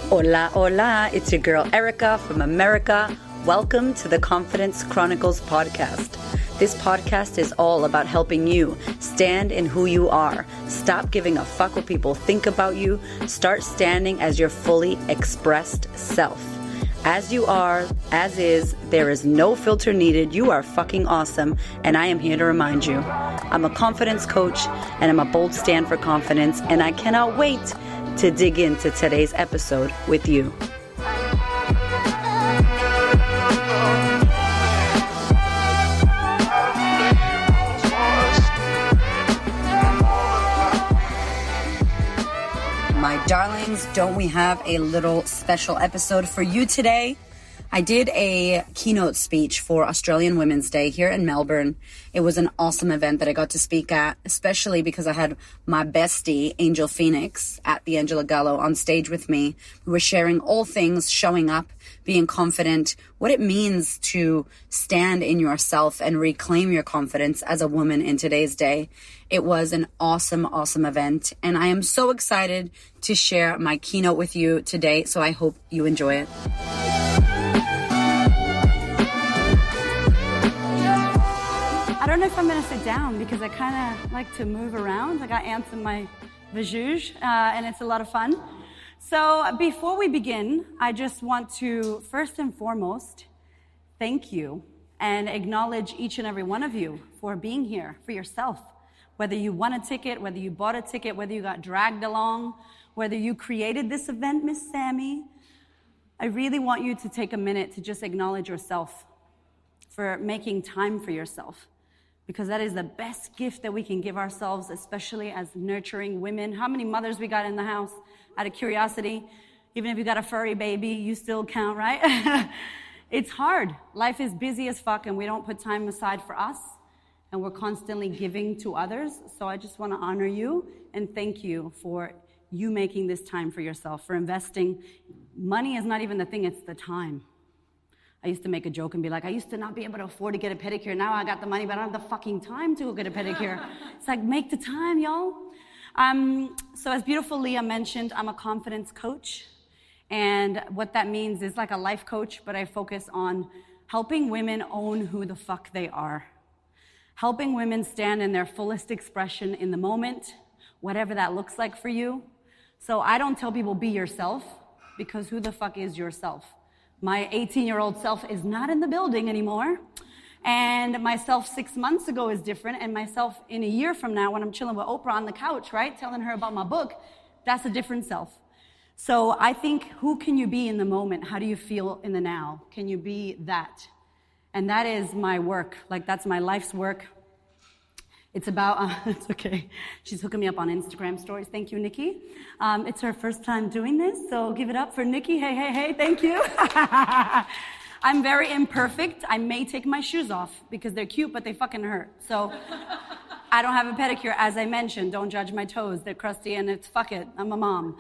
Hola, hola, it's your girl Erica from America. Welcome to the Confidence Chronicles podcast. This podcast is all about helping you stand in who you are. Stop giving a fuck what people think about you. Start standing as your fully expressed self. As you are, as is, there is no filter needed. You are fucking awesome, and I am here to remind you. I'm a confidence coach, and I'm a bold stand for confidence, and I cannot wait to dig into today's episode with you. My darlings, don't we have a little special episode for you today? I did a keynote speech for Australian Women's Day here in Melbourne. It was an awesome event that I got to speak at, especially because I had my bestie, Angel Phoenix, at the Angela Gallo on stage with me. We were sharing all things showing up, being confident, what it means to stand in yourself and reclaim your confidence as a woman in today's day. It was an awesome, awesome event, and I am so excited to share my keynote with you today, so I hope you enjoy it. I don't know if I'm going to sit down because I kind of like to move around. I got ants in my vajouge, and it's a lot of fun. So before we begin, I just want to, first and foremost, thank you and acknowledge each and every one of you for being here for yourself. Whether you won a ticket, whether you bought a ticket, whether you got dragged along, whether you created this event, Miss Sammy, I really want you to take a minute to just acknowledge yourself for making time for yourself. Because that is the best gift that we can give ourselves, especially as nurturing women. How many mothers we got in the house? Out of curiosity, even if you got a furry baby, you still count, right? It's hard. Life is busy as fuck, and we don't put time aside for us, and we're constantly giving to others. So I just want to honor you and thank you for you making this time for yourself, for investing. Money is not even the thing, it's the time. I used to make a joke and be like, I used to not be able to afford to get a pedicure. Now I got the money, but I don't have the fucking time to go get a pedicure. It's like, make the time, y'all. So as beautiful Leah mentioned, I'm a confidence coach. And what that means is like a life coach, but I focus on helping women own who the fuck they are. Helping women stand in their fullest expression in the moment, whatever that looks like for you. So I don't tell people be yourself, because who the fuck is yourself? My 18-year-old self is not in the building anymore. And myself 6 months ago is different. And myself in a year from now, when I'm chilling with Oprah on the couch, right, telling her about my book, that's a different self. So I think, who can you be in the moment? How do you feel in the now? Can you be that? And that is my work. Like, that's my life's work. It's about, it's okay. She's hooking me up on Instagram stories. Thank you, Nikki. It's her first time doing this, so give it up for Nikki. Hey, hey, hey, thank you. I'm very imperfect. I may take my shoes off because they're cute, but they fucking hurt. So I don't have a pedicure, as I mentioned. Don't judge my toes. They're crusty, and it's fuck it. I'm a mom.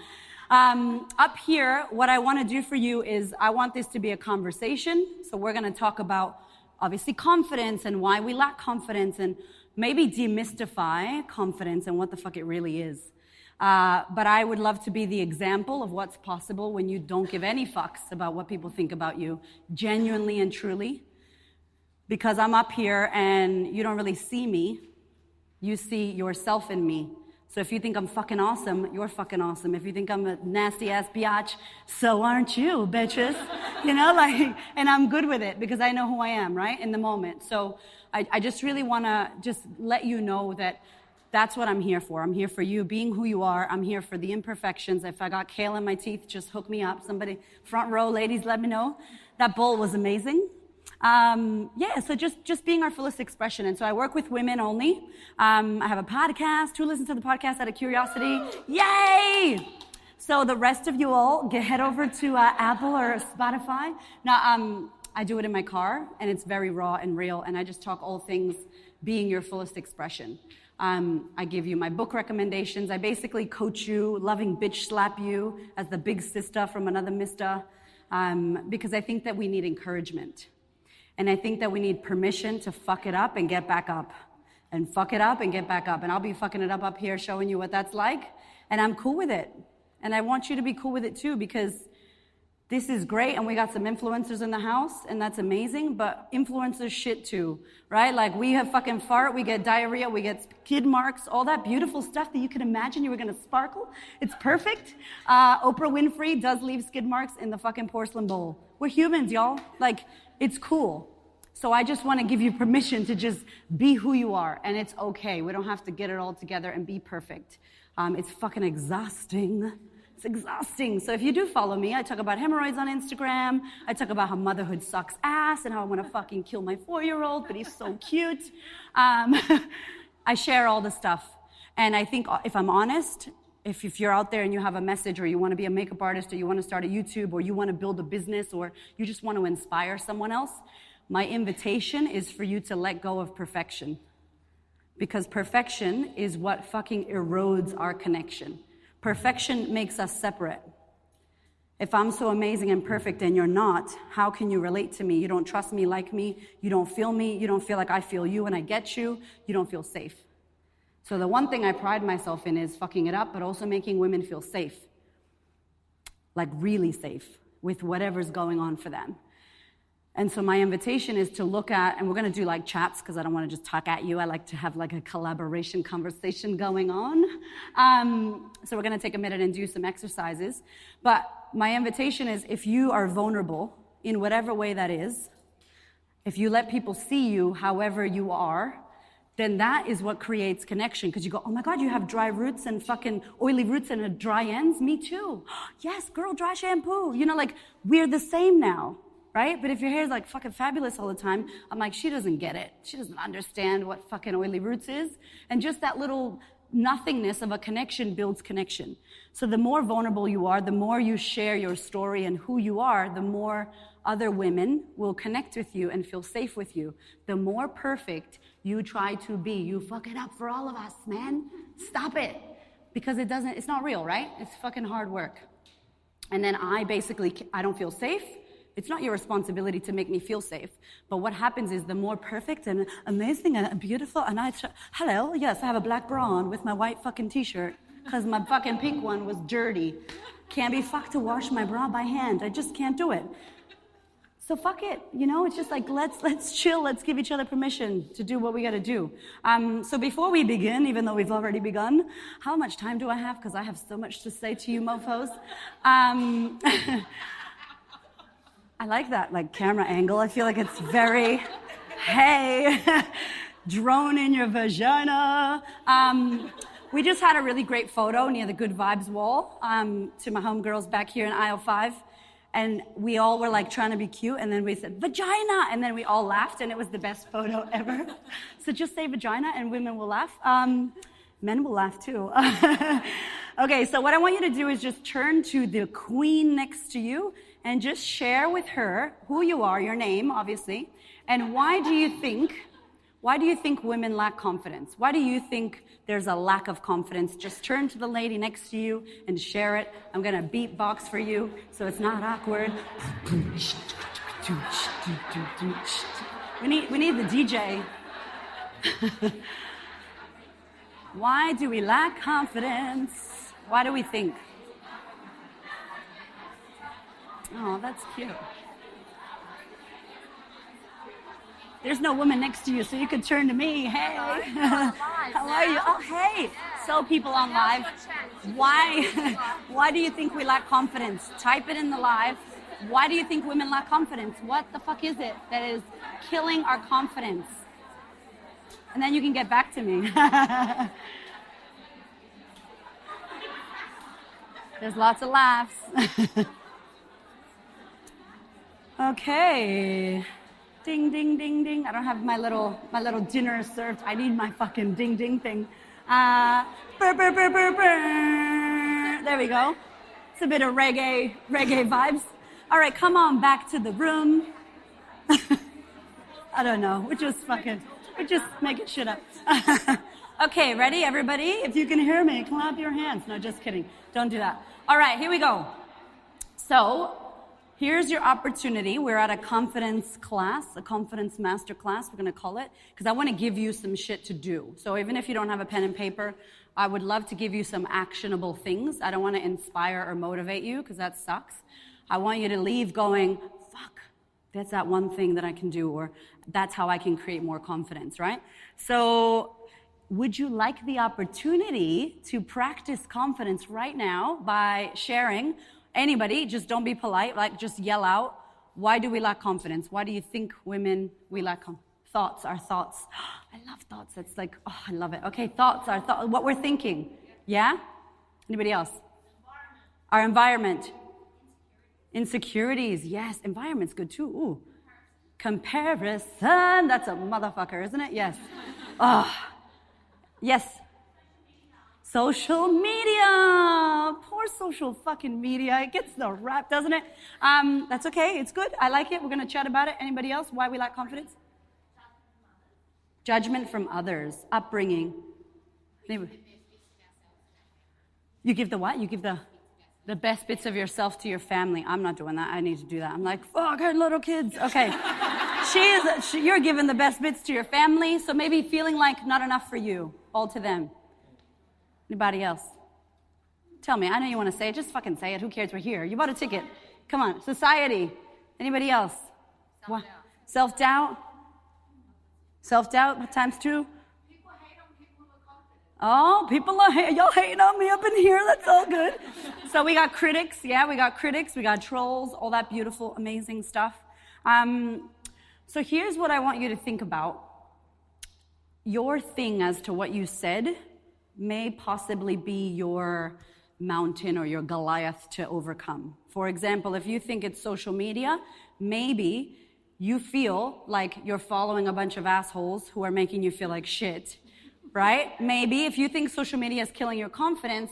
Up here, what I want to do for you is I want this to be a conversation. So we're going to talk about, obviously, confidence and why we lack confidence, and maybe demystify confidence and what the fuck it really is. But I would love to be the example of what's possible when you don't give any fucks about what people think about you, genuinely and truly. Because I'm up here and you don't really see me. You see yourself in me. So if you think I'm fucking awesome, you're fucking awesome. If you think I'm a nasty ass biatch, so aren't you, bitches? You know, like, and I'm good with it because I know who I am, right, in the moment. So I just really want to just let you know that that's what I'm here for. I'm here for you being who you are. I'm here for the imperfections. If I got kale in my teeth, just hook me up. Somebody, front row, ladies, let me know. That bowl was amazing. So just being our fullest expression. And so I work with women only. I have a podcast. Who listens to the podcast out of curiosity? Yay! So the rest of you all, head over to Apple or Spotify. Now, I do it in my car, and it's very raw and real, and I just talk all things being your fullest expression. I give you my book recommendations. I basically coach you, loving bitch slap you as the big sister from another mister, because I think that we need encouragement. And I think that we need permission to fuck it up and get back up. And fuck it up and get back up. And I'll be fucking it up here showing you what that's like. And I'm cool with it. And I want you to be cool with it too, because This is great, and we got some influencers in the house, and that's amazing, but influencers shit too, right? Like, we have fucking fart, we get diarrhea, we get skid marks, all that beautiful stuff that you could imagine you were gonna sparkle. It's perfect. Oprah Winfrey does leave skid marks in the fucking porcelain bowl. We're humans, y'all. Like, it's cool. So I just wanna give you permission to just be who you are, and it's okay. We don't have to get it all together and be perfect. It's fucking exhausting. It's exhausting. So if you do follow me, I talk about hemorrhoids on Instagram. I talk about how motherhood sucks ass and how I want to fucking kill my 4-year-old, but he's so cute. I share all the stuff. And I think if I'm honest, if you're out there and you have a message, or you want to be a makeup artist, or you want to start a YouTube, or you want to build a business, or you just want to inspire someone else, my invitation is for you to let go of perfection. Because perfection is what fucking erodes our connection. Perfection makes us separate. If I'm so amazing and perfect and you're not, how can you relate to me? You don't trust me, like me, you don't feel me, you don't feel like I feel you and I get you, you don't feel safe. So the one thing I pride myself in is fucking it up, but also making women feel safe. Like really safe with whatever's going on for them. And so my invitation is to look at, and we're going to do like chats because I don't want to just talk at you. I like to have like a collaboration conversation going on. So we're going to take a minute and do some exercises. But my invitation is, if you are vulnerable in whatever way that is, if you let people see you however you are, then that is what creates connection. Because you go, oh my God, you have dry roots and fucking oily roots and dry ends? Me too. Yes, girl, dry shampoo. You know, like, we're the same now. Right? But if your hair is like fucking fabulous all the time, I'm like, she doesn't get it. She doesn't understand what fucking oily roots is. And just that little nothingness of a connection builds connection. So the more vulnerable you are, the more you share your story and who you are, the more other women will connect with you and feel safe with you. The more perfect you try to be, you fuck it up for all of us, man. Stop it. Because it's not real, right? It's fucking hard work. And then I don't feel safe. It's not your responsibility to make me feel safe. But what happens is, the more perfect and amazing and beautiful, and hello, yes, I have a black bra on with my white fucking t-shirt because my fucking pink one was dirty. Can't be fucked to wash my bra by hand. I just can't do it. So fuck it, you know? It's just like, let's chill. Let's give each other permission to do what we got to do. So before we begin, even though we've already begun, how much time do I have? Because I have so much to say to you mofos. I like that, like, camera angle. I feel like it's very, hey, drone in your vagina. We just had a really great photo near the Good Vibes wall to my homegirls back here in aisle 5. And we all were like trying to be cute, and then we said, vagina, and then we all laughed, and it was the best photo ever. So just say vagina and women will laugh. Men will laugh too. Okay, so what I want you to do is just turn to the queen next to you and just share with her who you are, your name, obviously, and why do you think women lack confidence? Why do you think there's a lack of confidence? Just turn to the lady next to you and share it. I'm gonna beatbox for you so it's not awkward. We need the DJ. Why do we lack confidence? Why do we think? Oh, that's cute. There's no woman next to you, so you can turn to me. Hey, how are you? Oh, hey. So people on live, why do you think we lack confidence? Type it in the live. Why do you think women lack confidence? What the fuck is it that is killing our confidence? And then you can get back to me. There's lots of laughs. Okay. Ding, ding, ding, ding. I don't have my little dinner served. I need my fucking ding, ding thing. Burr, burr, burr, burr, burr. There we go. It's a bit of reggae vibes. All right, come on back to the room. I don't know. We're just making shit up. Okay, ready, everybody? If you can hear me, clap your hands. No, just kidding. Don't do that. All right, here we go. So, here's your opportunity. We're at a confidence class, a confidence master class, we're going to call it, because I want to give you some shit to do. So even if you don't have a pen and paper, I would love to give you some actionable things. I don't want to inspire or motivate you, because that sucks. I want you to leave going, fuck, that's that one thing that I can do, or that's how I can create more confidence, right? So would you like the opportunity to practice confidence right now by sharing? Anybody, just don't be polite, like just yell out, why do we lack confidence? Why do you think women, we lack thoughts, our thoughts? I love thoughts. That's like, oh, I love it. Okay, thoughts, our thoughts, what we're thinking. Yeah? Anybody else? Our environment. Insecurities. Yes, environment's good too. Ooh. Comparison. That's a motherfucker, isn't it? Yes. Oh. Yes. Social media. Poor social fucking media. It gets the rap, doesn't it? That's okay. It's good. I like it. We're going to chat about it. Anybody else? Why we lack confidence? Judgment from others. Upbringing. You give the what? You give the best bits of yourself to your family. I'm not doing that. I need to do that. I'm like, fuck, I had little kids. Okay. You're giving the best bits to your family, so maybe feeling like not enough for you, all to them. Anybody else? Tell me. I know you want to say it. Just fucking say it. Who cares? We're here. You bought a ticket. Come on. Society. Anybody else? Self-doubt. Self-doubt? Self-doubt times 2? People hate on people who are confident. Oh, people are y'all hating on me up in here. That's all good. So we got critics. Yeah, we got critics. We got trolls. All that beautiful, amazing stuff. So here's what I want you to think about. Your thing as to what you said may possibly be your mountain or your Goliath to overcome. For example, if you think it's social media, maybe you feel like you're following a bunch of assholes who are making you feel like shit, right? Maybe if you think social media is killing your confidence,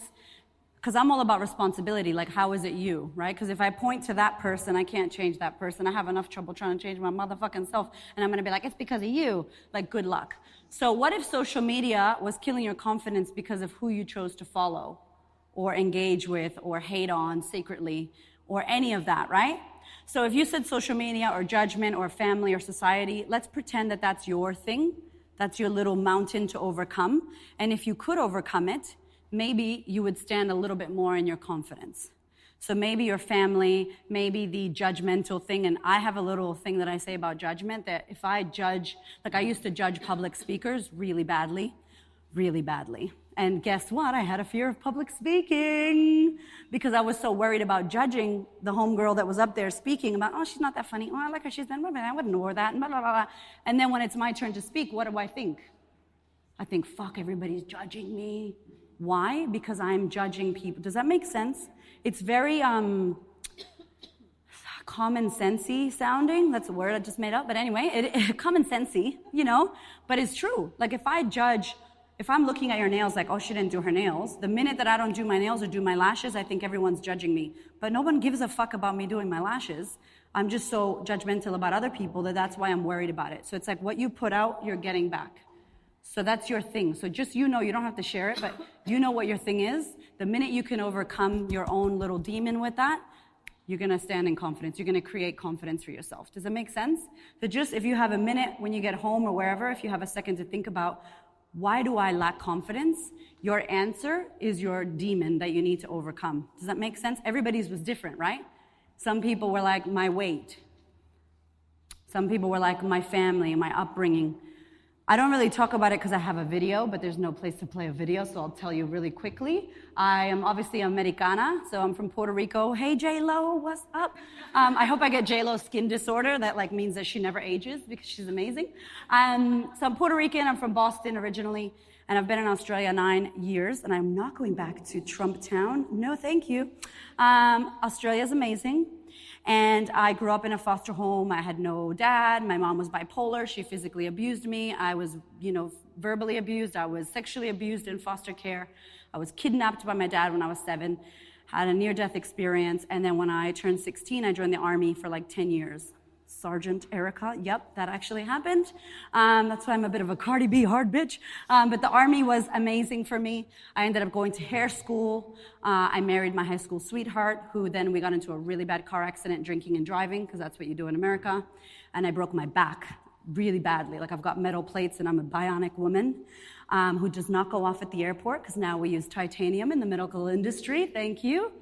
because I'm all about responsibility, like how is it you, right? Because if I point to that person, I can't change that person. I have enough trouble trying to change my motherfucking self, and I'm going to be like, it's because of you. Like, good luck. So what if social media was killing your confidence because of who you chose to follow or engage with or hate on secretly or any of that, right? So if you said social media or judgment or family or society, let's pretend that that's your thing. That's your little mountain to overcome. And if you could overcome it, maybe you would stand a little bit more in your confidence. So maybe your family, maybe the judgmental thing, and I have a little thing that I say about judgment, that if I judge, like I used to judge public speakers really badly. And guess what? I had a fear of public speaking because I was so worried about judging the homegirl that was up there speaking about, oh, she's not that funny. Oh, I like her. She's been, I wouldn't know that. And blah, blah, blah. And then when it's my turn to speak, what do I think? I think, fuck, everybody's judging me. Why? Because I'm judging people. Does that make sense? It's very common sensey sounding. That's a word I just made up. But anyway, common sensey, you know. But it's true. Like if I judge, if I'm looking at your nails like, oh, she didn't do her nails, the minute that I don't do my nails or do my lashes, I think everyone's judging me. But no one gives a fuck about me doing my lashes. I'm just so judgmental about other people that's why I'm worried about it. So it's like what you put out, you're getting back. So that's your thing. So just you know, you don't have to share it, but you know what your thing is. The minute you can overcome your own little demon with that, you're going to stand in confidence. You're going to create confidence for yourself. Does that make sense? So just if you have a minute when you get home or wherever, if you have a second to think about, why do I lack confidence? Your answer is your demon that you need to overcome. Does that make sense? Everybody's was different, right? Some people were like, my weight. Some people were like, my family, my upbringing. I don't really talk about it because I have a video, but there's no place to play a video, so I'll tell you really quickly. I am obviously Americana, so I'm from Puerto Rico. Hey, J-Lo, what's up? I hope I get J-Lo's skin disorder. That like means that she never ages because she's amazing. So I'm Puerto Rican. I'm from Boston originally, and I've been in Australia 9 years, and I'm not going back to Trump Town. No, thank you. Australia's amazing. And I grew up in a foster home. I had no dad. My mom was bipolar. She physically abused me. I was, verbally abused. I was sexually abused in foster care. I was kidnapped by my dad when I was 7. Had a near-death experience. And then when I turned 16, I joined the Army for like 10 years. Sergeant Erica, yep, that actually happened. That's why I'm a bit of a Cardi B hard bitch. But the Army was amazing for me. I ended up going to hair school. I married my high school sweetheart, who then we got into a really bad car accident, drinking and driving, because that's what you do in America. And I broke my back really badly. Like I've got metal plates and I'm a bionic woman who does not go off at the airport, because now we use titanium in the medical industry. Thank you.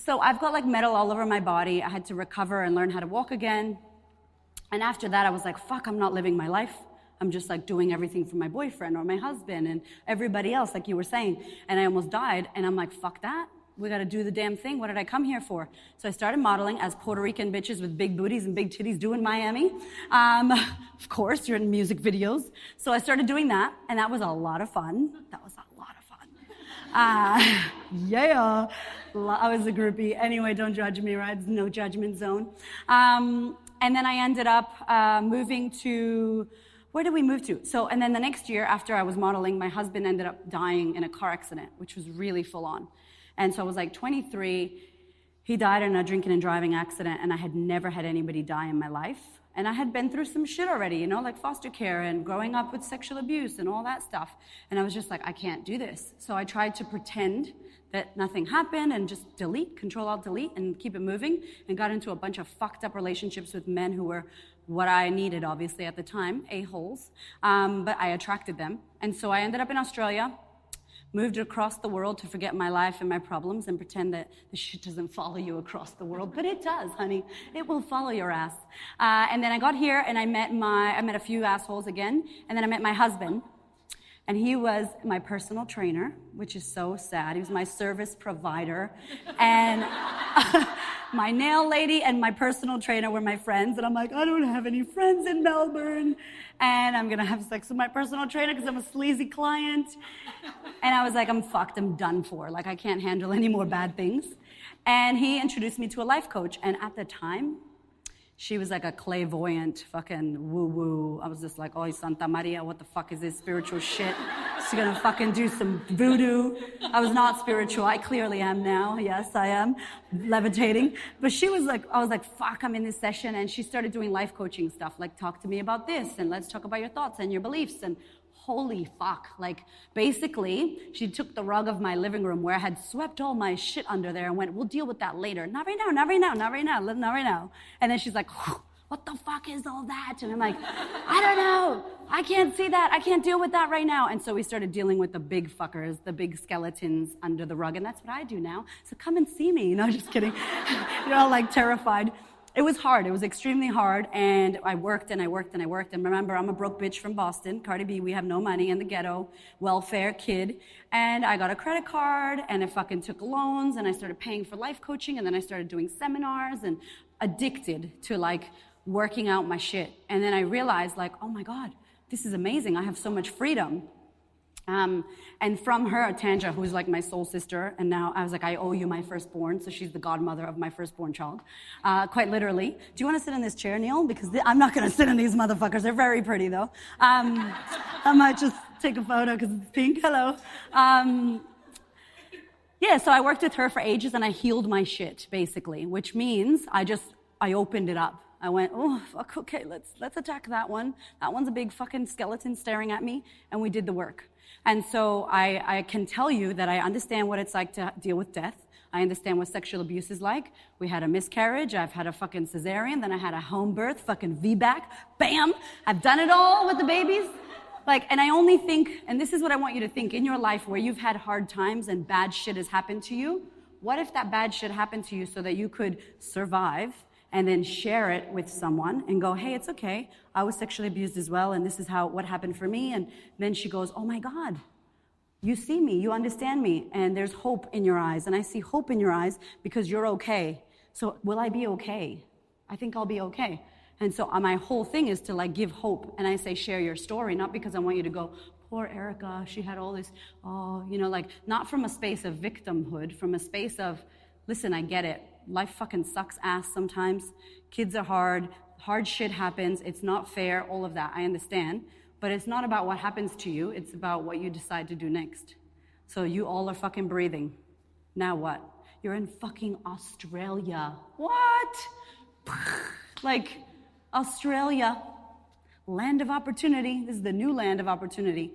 So I've got like metal all over my body. I had to recover and learn how to walk again. And after that, I was like, fuck, I'm not living my life. I'm just like doing everything for my boyfriend or my husband and everybody else, like you were saying. And I almost died. And I'm like, fuck that. We got to do the damn thing. What did I come here for? So I started modeling as Puerto Rican bitches with big booties and big titties do in Miami. Of course, you're in music videos. So I started doing that, and that was a lot of fun. Yeah, I was a groupie. Anyway, don't judge me, right? It's no judgment zone. And then I ended up moving to, where did we move to? So, and then the next year after I was modeling, my husband ended up dying in a car accident, which was really full on. And so I was like 23, he died in a drinking and driving accident, and I had never had anybody die in my life. And I had been through some shit already, you know, like foster care and growing up with sexual abuse and all that stuff. And I was just like, I can't do this. So I tried to pretend that nothing happened and just delete, Control-Alt-Delete, and keep it moving, and got into a bunch of fucked up relationships with men who were what I needed, obviously, at the time, a-holes. But I attracted them. And so I ended up in Australia, moved across the world to forget my life and my problems and pretend that the shit doesn't follow you across the world. But it does, honey. It will follow your ass. And then I got here and I met a few assholes again. And then I met my husband. And he was my personal trainer, which is so sad. He was my service provider. And my nail lady and my personal trainer were my friends. And I'm like, I don't have any friends in Melbourne. And I'm going to have sex with my personal trainer because I'm a sleazy client. And I was like, I'm fucked. I'm done for. Like, I can't handle any more bad things. And he introduced me to a life coach. And at the time, she was like a clairvoyant fucking woo-woo. I was just like, oh, Santa Maria, what the fuck is this spiritual shit? She's gonna fucking do some voodoo. I was not spiritual. I clearly am now. Yes, I am. Levitating. But she was like, I was like, fuck, I'm in this session. And she started doing life coaching stuff, like talk to me about this, and let's talk about your thoughts and your beliefs. And holy fuck. Like, basically, she took the rug of my living room where I had swept all my shit under there and went, we'll deal with that later. Not right now, not right now, not right now, not right now. And then she's like, what the fuck is all that? And I'm like, I don't know. I can't see that. I can't deal with that right now. And so we started dealing with the big fuckers, the big skeletons under the rug. And that's what I do now. So come and see me. No, just kidding. You're all like terrified. It was hard. It was extremely hard. And I worked and I worked and I worked. And remember, I'm a broke bitch from Boston. Cardi B, we have no money in the ghetto, welfare kid. And I got a credit card and I fucking took loans and I started paying for life coaching. And then I started doing seminars and addicted to like working out my shit. And then I realized like, oh my God, this is amazing. I have so much freedom. And from her, Tanja, who's like my soul sister, and now I was like, I owe you my firstborn, so she's the godmother of my firstborn child, quite literally. Do you want to sit in this chair, Neil? Because I'm not going to sit in these motherfuckers. They're very pretty, though. I might just take a photo because it's pink. Hello. Yeah, so I worked with her for ages, and I healed my shit, basically, which means I opened it up. I went, oh, fuck, okay, let's attack that one. That one's a big fucking skeleton staring at me, and we did the work. And so I can tell you that I understand what it's like to deal with death. I understand what sexual abuse is like. We had a miscarriage. I've had a fucking cesarean. Then I had a home birth, fucking VBAC. Bam! I've done it all with the babies. Like, and I only think, and this is what I want you to think, in your life where you've had hard times and bad shit has happened to you, what if that bad shit happened to you so that you could survive and then share it with someone and go, hey, it's okay. I was sexually abused as well, and this is what happened for me. And then she goes, oh my God, you see me, you understand me, and there's hope in your eyes. And I see hope in your eyes because you're okay. So will I be okay? I think I'll be okay. And so my whole thing is to like give hope. And I say, share your story, not because I want you to go, poor Erica, she had all this, like not from a space of victimhood, from a space of, listen, I get it. Life fucking sucks ass sometimes. Kids are hard shit happens. It's not fair, all of that. I understand. But it's not about what happens to you. It's about what you decide to do next. So you all are fucking breathing. Now what? You're in fucking Australia. What? Like, Australia. Land of opportunity. This is the new land of opportunity.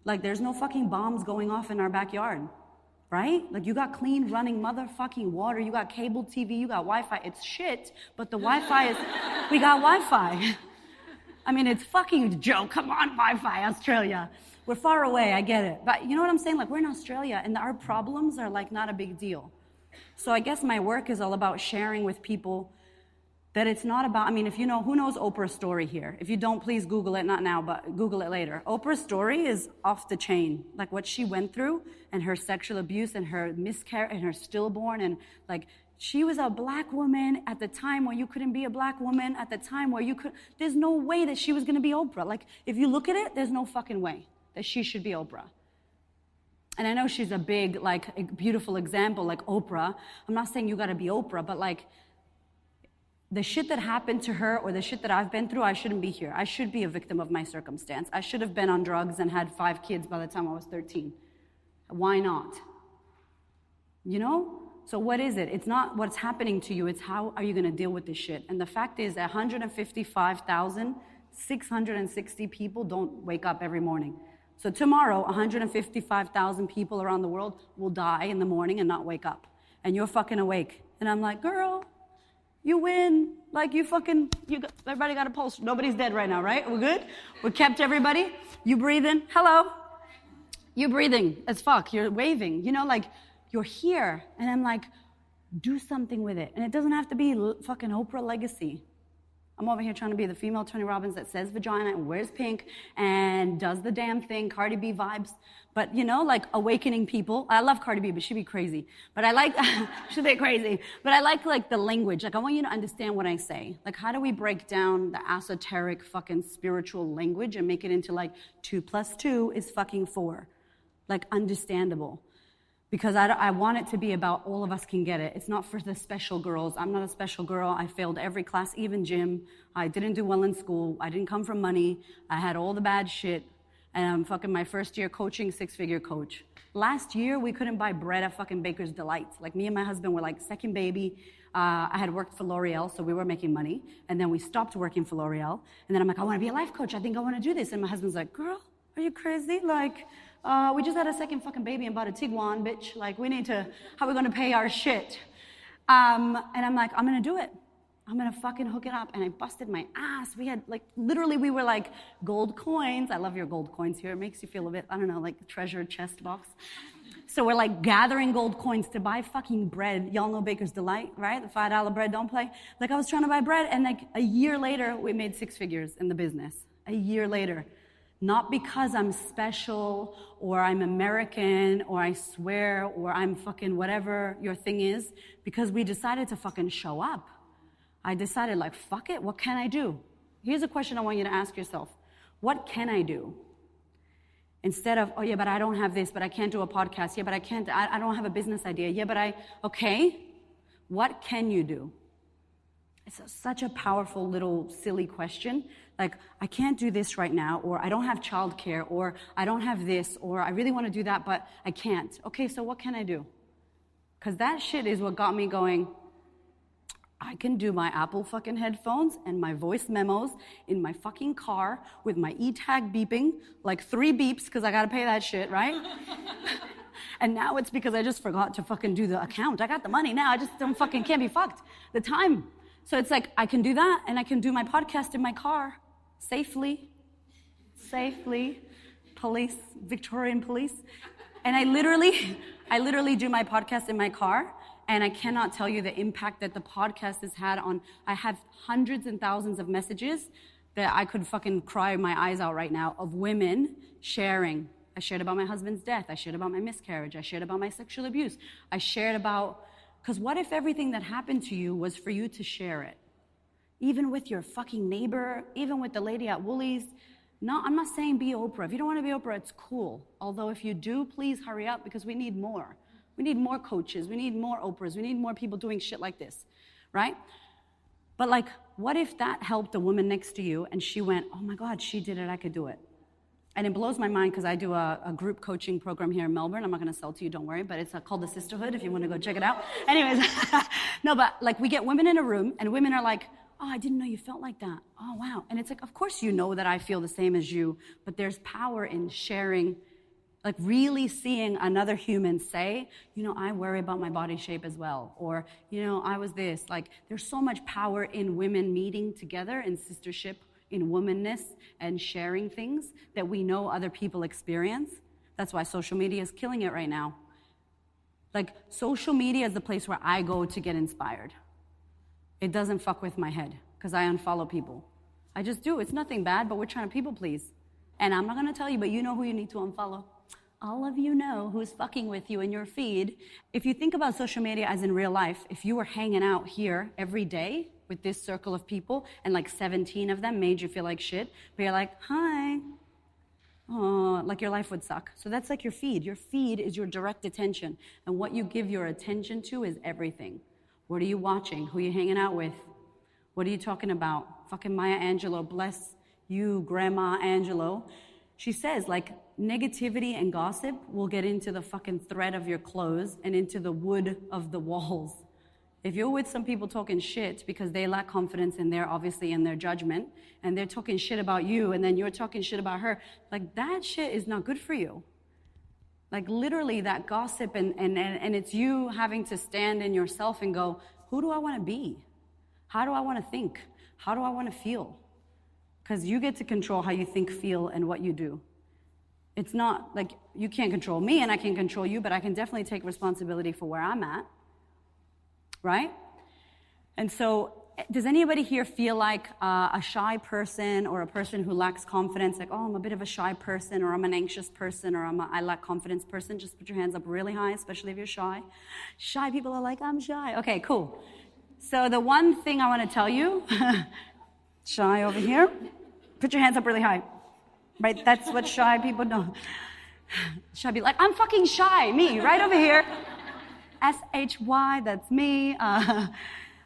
Like, there's no fucking bombs going off in our backyard. Right? Like, you got clean running motherfucking water, you got cable TV, you got Wi-Fi. It's shit, but the Wi-Fi is, we got Wi-Fi. I mean, it's fucking a joke. Come on, Wi-Fi, Australia. We're far away, I get it. But you know what I'm saying? Like, we're in Australia, and our problems are like not a big deal. So I guess my work is all about sharing with people that it's not about, I mean, if you know, who knows Oprah's story here? If you don't, please Google it, not now, but Google it later. Oprah's story is off the chain. Like what she went through and her sexual abuse and her miscarriage and her stillborn, and like she was a black woman at the time where you couldn't be a black woman, at the time where you could, there's no way that she was gonna be Oprah. Like if you look at it, there's no fucking way that she should be Oprah. And I know she's a big, like, a beautiful example, like Oprah. I'm not saying you gotta be Oprah, but like, the shit that happened to her or the shit that I've been through, I shouldn't be here. I should be a victim of my circumstance. I should have been on drugs and had 5 kids by the time I was 13. Why not? You know? So what is it? It's not what's happening to you, it's how are you gonna deal with this shit? And the fact is that 155,660 people don't wake up every morning. So tomorrow, 155,000 people around the world will die in the morning and not wake up. And you're fucking awake. And I'm like, girl, you win. Like everybody got a pulse. Nobody's dead right now, right? We're good? We kept everybody. You breathing? Hello? You breathing as fuck. You're waving. You know, like, you're here. And I'm like, do something with it. And it doesn't have to be fucking Oprah legacy. I'm over here trying to be the female Tony Robbins that says vagina and wears pink and does the damn thing, Cardi B vibes. But, you know, like awakening people. I love Cardi B, but she'd be crazy. But I like, she'd be crazy. But I like the language. Like, I want you to understand what I say. Like, how do we break down the esoteric fucking spiritual language and make it into like 2 + 2 is fucking 4? Like, understandable. Because I want it to be about all of us can get it. It's not for the special girls. I'm not a special girl. I failed every class, even gym. I didn't do well in school. I didn't come from money. I had all the bad shit. And I'm fucking my first year coaching, 6-figure coach. Last year, we couldn't buy bread at fucking Baker's Delight. Like, me and my husband were like second baby. I had worked for L'Oreal, so we were making money. And then we stopped working for L'Oreal. And then I'm like, I want to be a life coach. I think I want to do this. And my husband's like, girl, are you crazy? Like, we just had a second fucking baby and bought a Tiguan, bitch. Like, we need to, how are we going to pay our shit? And I'm like, I'm going to do it. I'm going to fucking hook it up. And I busted my ass. We had, like, literally, we were like gold coins. I love your gold coins here. It makes you feel a bit, I don't know, like the treasure chest box. So we're like gathering gold coins to buy fucking bread. Y'all know Baker's Delight, right? The $5 bread, don't play. Like, I was trying to buy bread. And like a year later, we made 6 figures in the business. A year later. Not because I'm special or I'm American or I swear or I'm fucking whatever your thing is, because we decided to fucking show up. I decided, like, fuck it, what can I do? Here's a question I want you to ask yourself. What can I do? Instead of, oh yeah, but I don't have this, but I can't do a podcast. Yeah, but I don't have a business idea. Yeah, but okay, what can you do? It's such a powerful little silly question. Like, I can't do this right now, or I don't have childcare, or I don't have this, or I really want to do that, but I can't. Okay, so what can I do? Because that shit is what got me going, I can do my Apple fucking headphones and my voice memos in my fucking car with my e-tag beeping, like 3 beeps, because I got to pay that shit, right? And now it's because I just forgot to fucking do the account. I got the money now, I just can't be fucked. The time. So it's like, I can do that, and I can do my podcast in my car, safely, police, Victorian police. And I literally do my podcast in my car, and I cannot tell you the impact that the podcast has had on, I have hundreds and thousands of messages that I could fucking cry my eyes out right now of women sharing. I shared about my husband's death. I shared about my miscarriage. I shared about my sexual abuse. I shared about, because what if everything that happened to you was for you to share it? Even with your fucking neighbor, even with the lady at Woolies. No, I'm not saying be Oprah. If you don't want to be Oprah, it's cool. Although if you do, please hurry up, because we need more. We need more coaches. We need more Oprahs. We need more people doing shit like this, right? But like, what if that helped the woman next to you and she went, oh my God, she did it, I could do it. And it blows my mind because I do a group coaching program here in Melbourne. I'm not going to sell to you, don't worry, but it's called The Sisterhood if you want to go check it out. Anyways, no, but like we get women in a room and women are like, oh, I didn't know you felt like that. Oh, wow. And it's like, of course you know that I feel the same as you, but there's power in sharing, like really seeing another human say, you know, I worry about my body shape as well. Or, you know, I was this. Like, there's so much power in women meeting together in sistership, in womanness, and sharing things that we know other people experience. That's why social media is killing it right now. Like, social media is the place where I go to get inspired. It doesn't fuck with my head because I unfollow people. I just do. It's nothing bad, but we're trying to people please. And I'm not going to tell you, but you know who you need to unfollow. All of you know who's fucking with you in your feed. If you think about social media as in real life, if you were hanging out here every day with this circle of people and like 17 of them made you feel like shit, but you're like, hi. Oh, like your life would suck. So that's like your feed. Your feed is your direct attention. And what you give your attention to is everything. What are you watching? Who are you hanging out with? What are you talking about? Fucking Maya Angelou, bless you, Grandma Angelou. She says, like, negativity and gossip will get into the fucking thread of your clothes and into the wood of the walls. If you're with some people talking shit because they lack confidence in obviously in their judgment, and they're talking shit about you, and then you're talking shit about her, like, that shit is not good for you. Like, literally, that gossip, and it's you having to stand in yourself and go, who do I want to be? How do I want to think? How do I want to feel? Because you get to control how you think, feel, and what you do. It's not like you can't control me and I can't control you, but I can definitely take responsibility for where I'm at. Right? And so, does anybody here feel like a shy person or a person who lacks confidence? Like, oh, I'm a bit of a shy person, or I'm an anxious person, or I lack confidence person? Just put your hands up really high, especially if you're shy. Shy people are like, I'm shy. Okay, cool. So the one thing I want to tell you, shy over here, put your hands up really high. Right? That's what shy people do. Shy be like, I'm fucking shy, me, right over here. S-H-Y, that's me.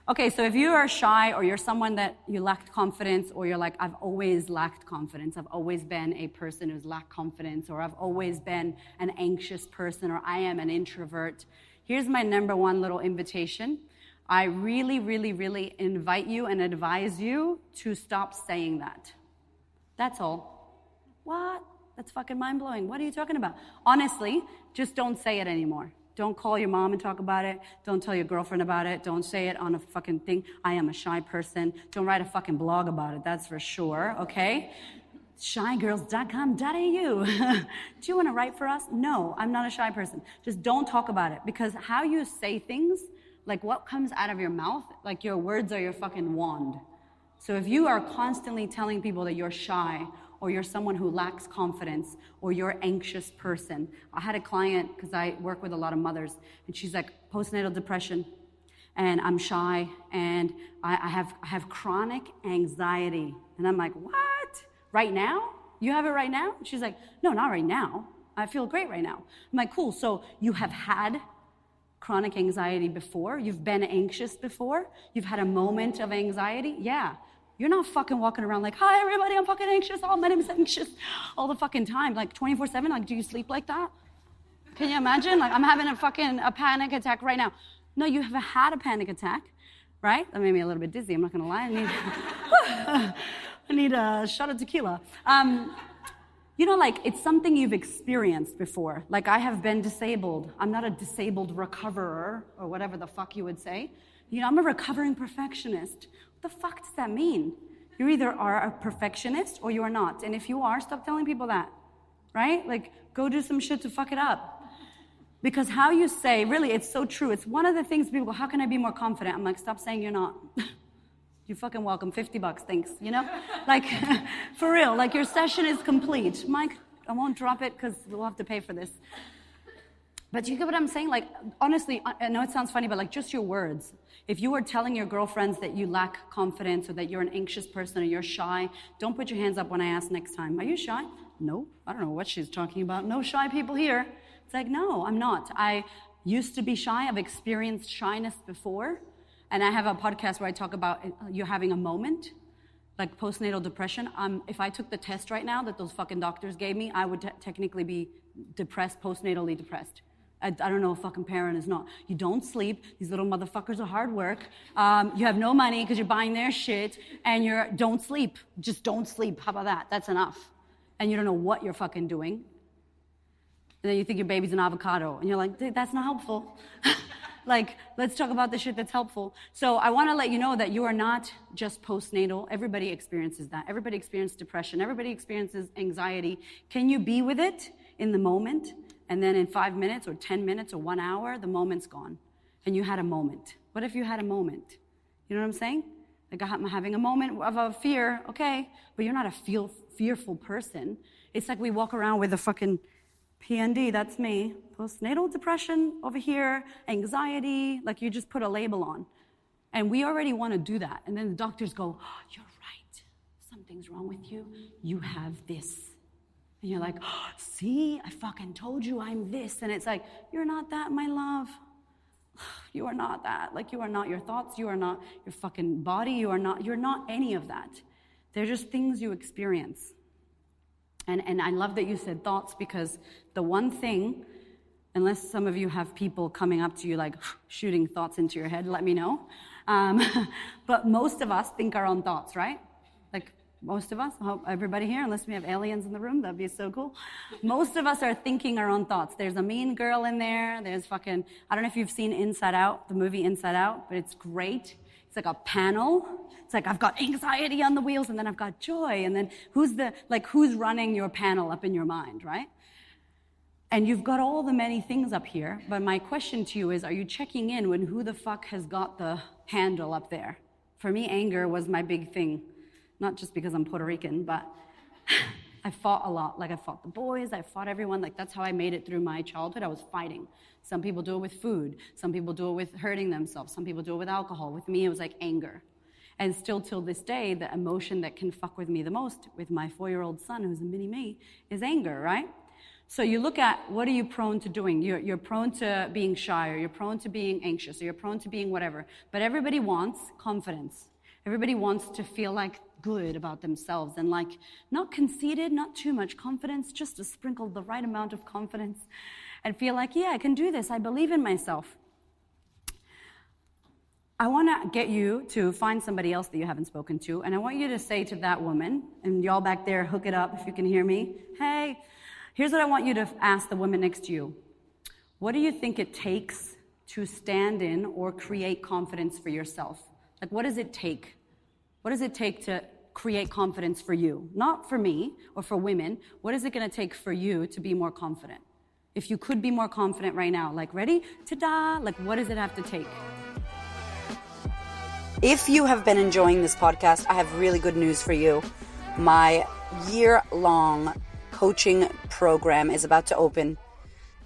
Okay, so if you are shy, or you're someone that you lacked confidence, or you're like, I've always lacked confidence, I've always been a person who's lacked confidence, or I've always been an anxious person, or I am an introvert, here's my number one little invitation. I really, really, really invite you and advise you to stop saying that. That's all. What? That's fucking mind-blowing. What are you talking about? Honestly, just don't say it anymore. Don't call your mom and talk about it. Don't tell your girlfriend about it. Don't say it on a fucking thing. I am a shy person. Don't write a fucking blog about it. That's for sure, okay? Shygirls.com.au. Do you want to write for us? No, I'm not a shy person. Just don't talk about it, because how you say things, like what comes out of your mouth, like your words are your fucking wand. So if you are constantly telling people that you're shy, or you're someone who lacks confidence, or you're an anxious person. I had a client, because I work with a lot of mothers, and she's like, postnatal depression, and I'm shy, and I have chronic anxiety. And I'm like, what? Right now? You have it right now? She's like, no, not right now. I feel great right now. I'm like, cool, so you have had chronic anxiety before? You've been anxious before? You've had a moment of anxiety? Yeah. You're not fucking walking around like, hi, everybody, I'm fucking anxious. Oh, my name is anxious all the fucking time. Like 24/7, like, do you sleep like that? Can you imagine? Like, I'm having a panic attack right now. No, you have had a panic attack, right? That made me a little bit dizzy, I'm not gonna lie. I need a shot of tequila. You know, like, it's something you've experienced before. Like, I have been disabled. I'm not a disabled recoverer, or whatever the fuck you would say. You know, I'm a recovering perfectionist. What the fuck does that mean? You either are a perfectionist or you are not. And if you are, stop telling people that, right? Like, go do some shit to fuck it up. Because how you say, really, it's so true. It's one of the things people go, how can I be more confident? I'm like, stop saying you're not. You're fucking welcome. $50, thanks, you know? Like, for real, like, your session is complete. Mike, I won't drop it because we'll have to pay for this. But you get what I'm saying? Like, honestly, I know it sounds funny, but like, just your words. If you are telling your girlfriends that you lack confidence, or that you're an anxious person, or you're shy, don't put your hands up when I ask next time, are you shy? No, I don't know what she's talking about. No shy people here. It's like, no, I'm not. I used to be shy. I've experienced shyness before. And I have a podcast where I talk about you having a moment, like postnatal depression. If I took the test right now that those fucking doctors gave me, I would technically be depressed, postnatally depressed. I don't know, a fucking parent is not. You don't sleep. These little motherfuckers are hard work. You have no money because you're buying their shit, and don't sleep. Just don't sleep. How about that? That's enough. And you don't know what you're fucking doing. And then you think your baby's an avocado, and you're like, that's not helpful. Like, let's talk about the shit that's helpful. So I want to let you know that you are not just postnatal. Everybody experiences that. Everybody experiences depression. Everybody experiences anxiety. Can you be with it in the moment? And then in 5 minutes or 10 minutes or 1 hour, the moment's gone. And you had a moment. What if you had a moment? You know what I'm saying? Like I'm having a moment of a fear, okay, but you're not a fearful person. It's like we walk around with a fucking PND, that's me, postnatal depression over here, anxiety, like you just put a label on. And we already want to do that. And then the doctors go, oh, you're right, something's wrong with you, you have this. And you're like, oh, see, I fucking told you I'm this. And it's like, you're not that, my love. You are not that. Like, you are not your thoughts. You are not your fucking body. You're not any of that. They're just things you experience. And I love that you said thoughts, because the one thing, unless some of you have people coming up to you like shooting thoughts into your head, let me know. But most of us think our own thoughts, right? Like, most of us, I hope everybody here, unless we have aliens in the room, that'd be so cool. Most of us are thinking our own thoughts. There's a mean girl in there. There's fucking, I don't know if you've seen Inside Out, the movie Inside Out, but it's great. It's like a panel. It's like, I've got anxiety on the wheels, and then I've got joy. And then who's running your panel up in your mind, right? And you've got all the many things up here. But my question to you is, are you checking in when who the fuck has got the handle up there? For me, anger was my big thing. Not just because I'm Puerto Rican, but I fought a lot. Like, I fought the boys, I fought everyone. Like, that's how I made it through my childhood. I was fighting. Some people do it with food. Some people do it with hurting themselves. Some people do it with alcohol. With me, it was like anger. And still till this day, the emotion that can fuck with me the most, with my 4-year-old son, who's a mini-me, is anger, right? So you look at, what are you prone to doing? You're prone to being shy, or you're prone to being anxious, or you're prone to being whatever. But everybody wants confidence. Everybody wants to feel like good about themselves, and like not conceited, not too much confidence, just to sprinkle the right amount of confidence and feel like, yeah, I can do this. I believe in myself. I want to get you to find somebody else that you haven't spoken to, and I want you to say to that woman, and y'all back there, hook it up if you can hear me. Hey, here's what I want you to ask the woman next to you. What do you think it takes to stand in or create confidence for yourself? Like, what does it take? What does it take to create confidence for you? Not for me or for women. What is it going to take for you to be more confident? If you could be more confident right now, like, ready? Ta-da! Like, what does it have to take? If you have been enjoying this podcast, I have really good news for you. My year-long coaching program is about to open,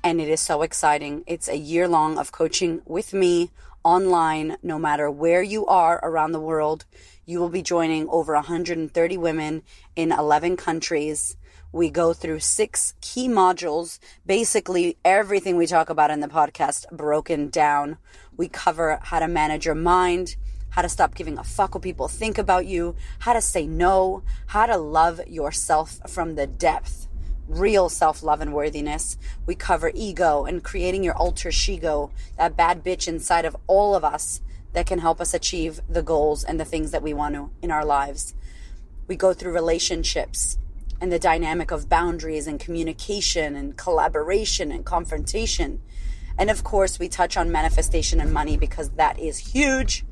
and it is so exciting. It's a year-long of coaching with me online, no matter where you are around the world. You will be joining over 130 women in 11 countries. We go through 6 key modules, basically everything we talk about in the podcast broken down. We cover how to manage your mind, how to stop giving a fuck what people think about you, how to say no, how to love yourself from the depth, real self-love and worthiness. We cover ego and creating your alter ego, that bad bitch inside of all of us that can help us achieve the goals and the things that we want to in our lives. We go through relationships and the dynamic of boundaries and communication and collaboration and confrontation. And of course, we touch on manifestation and money, because that is huge.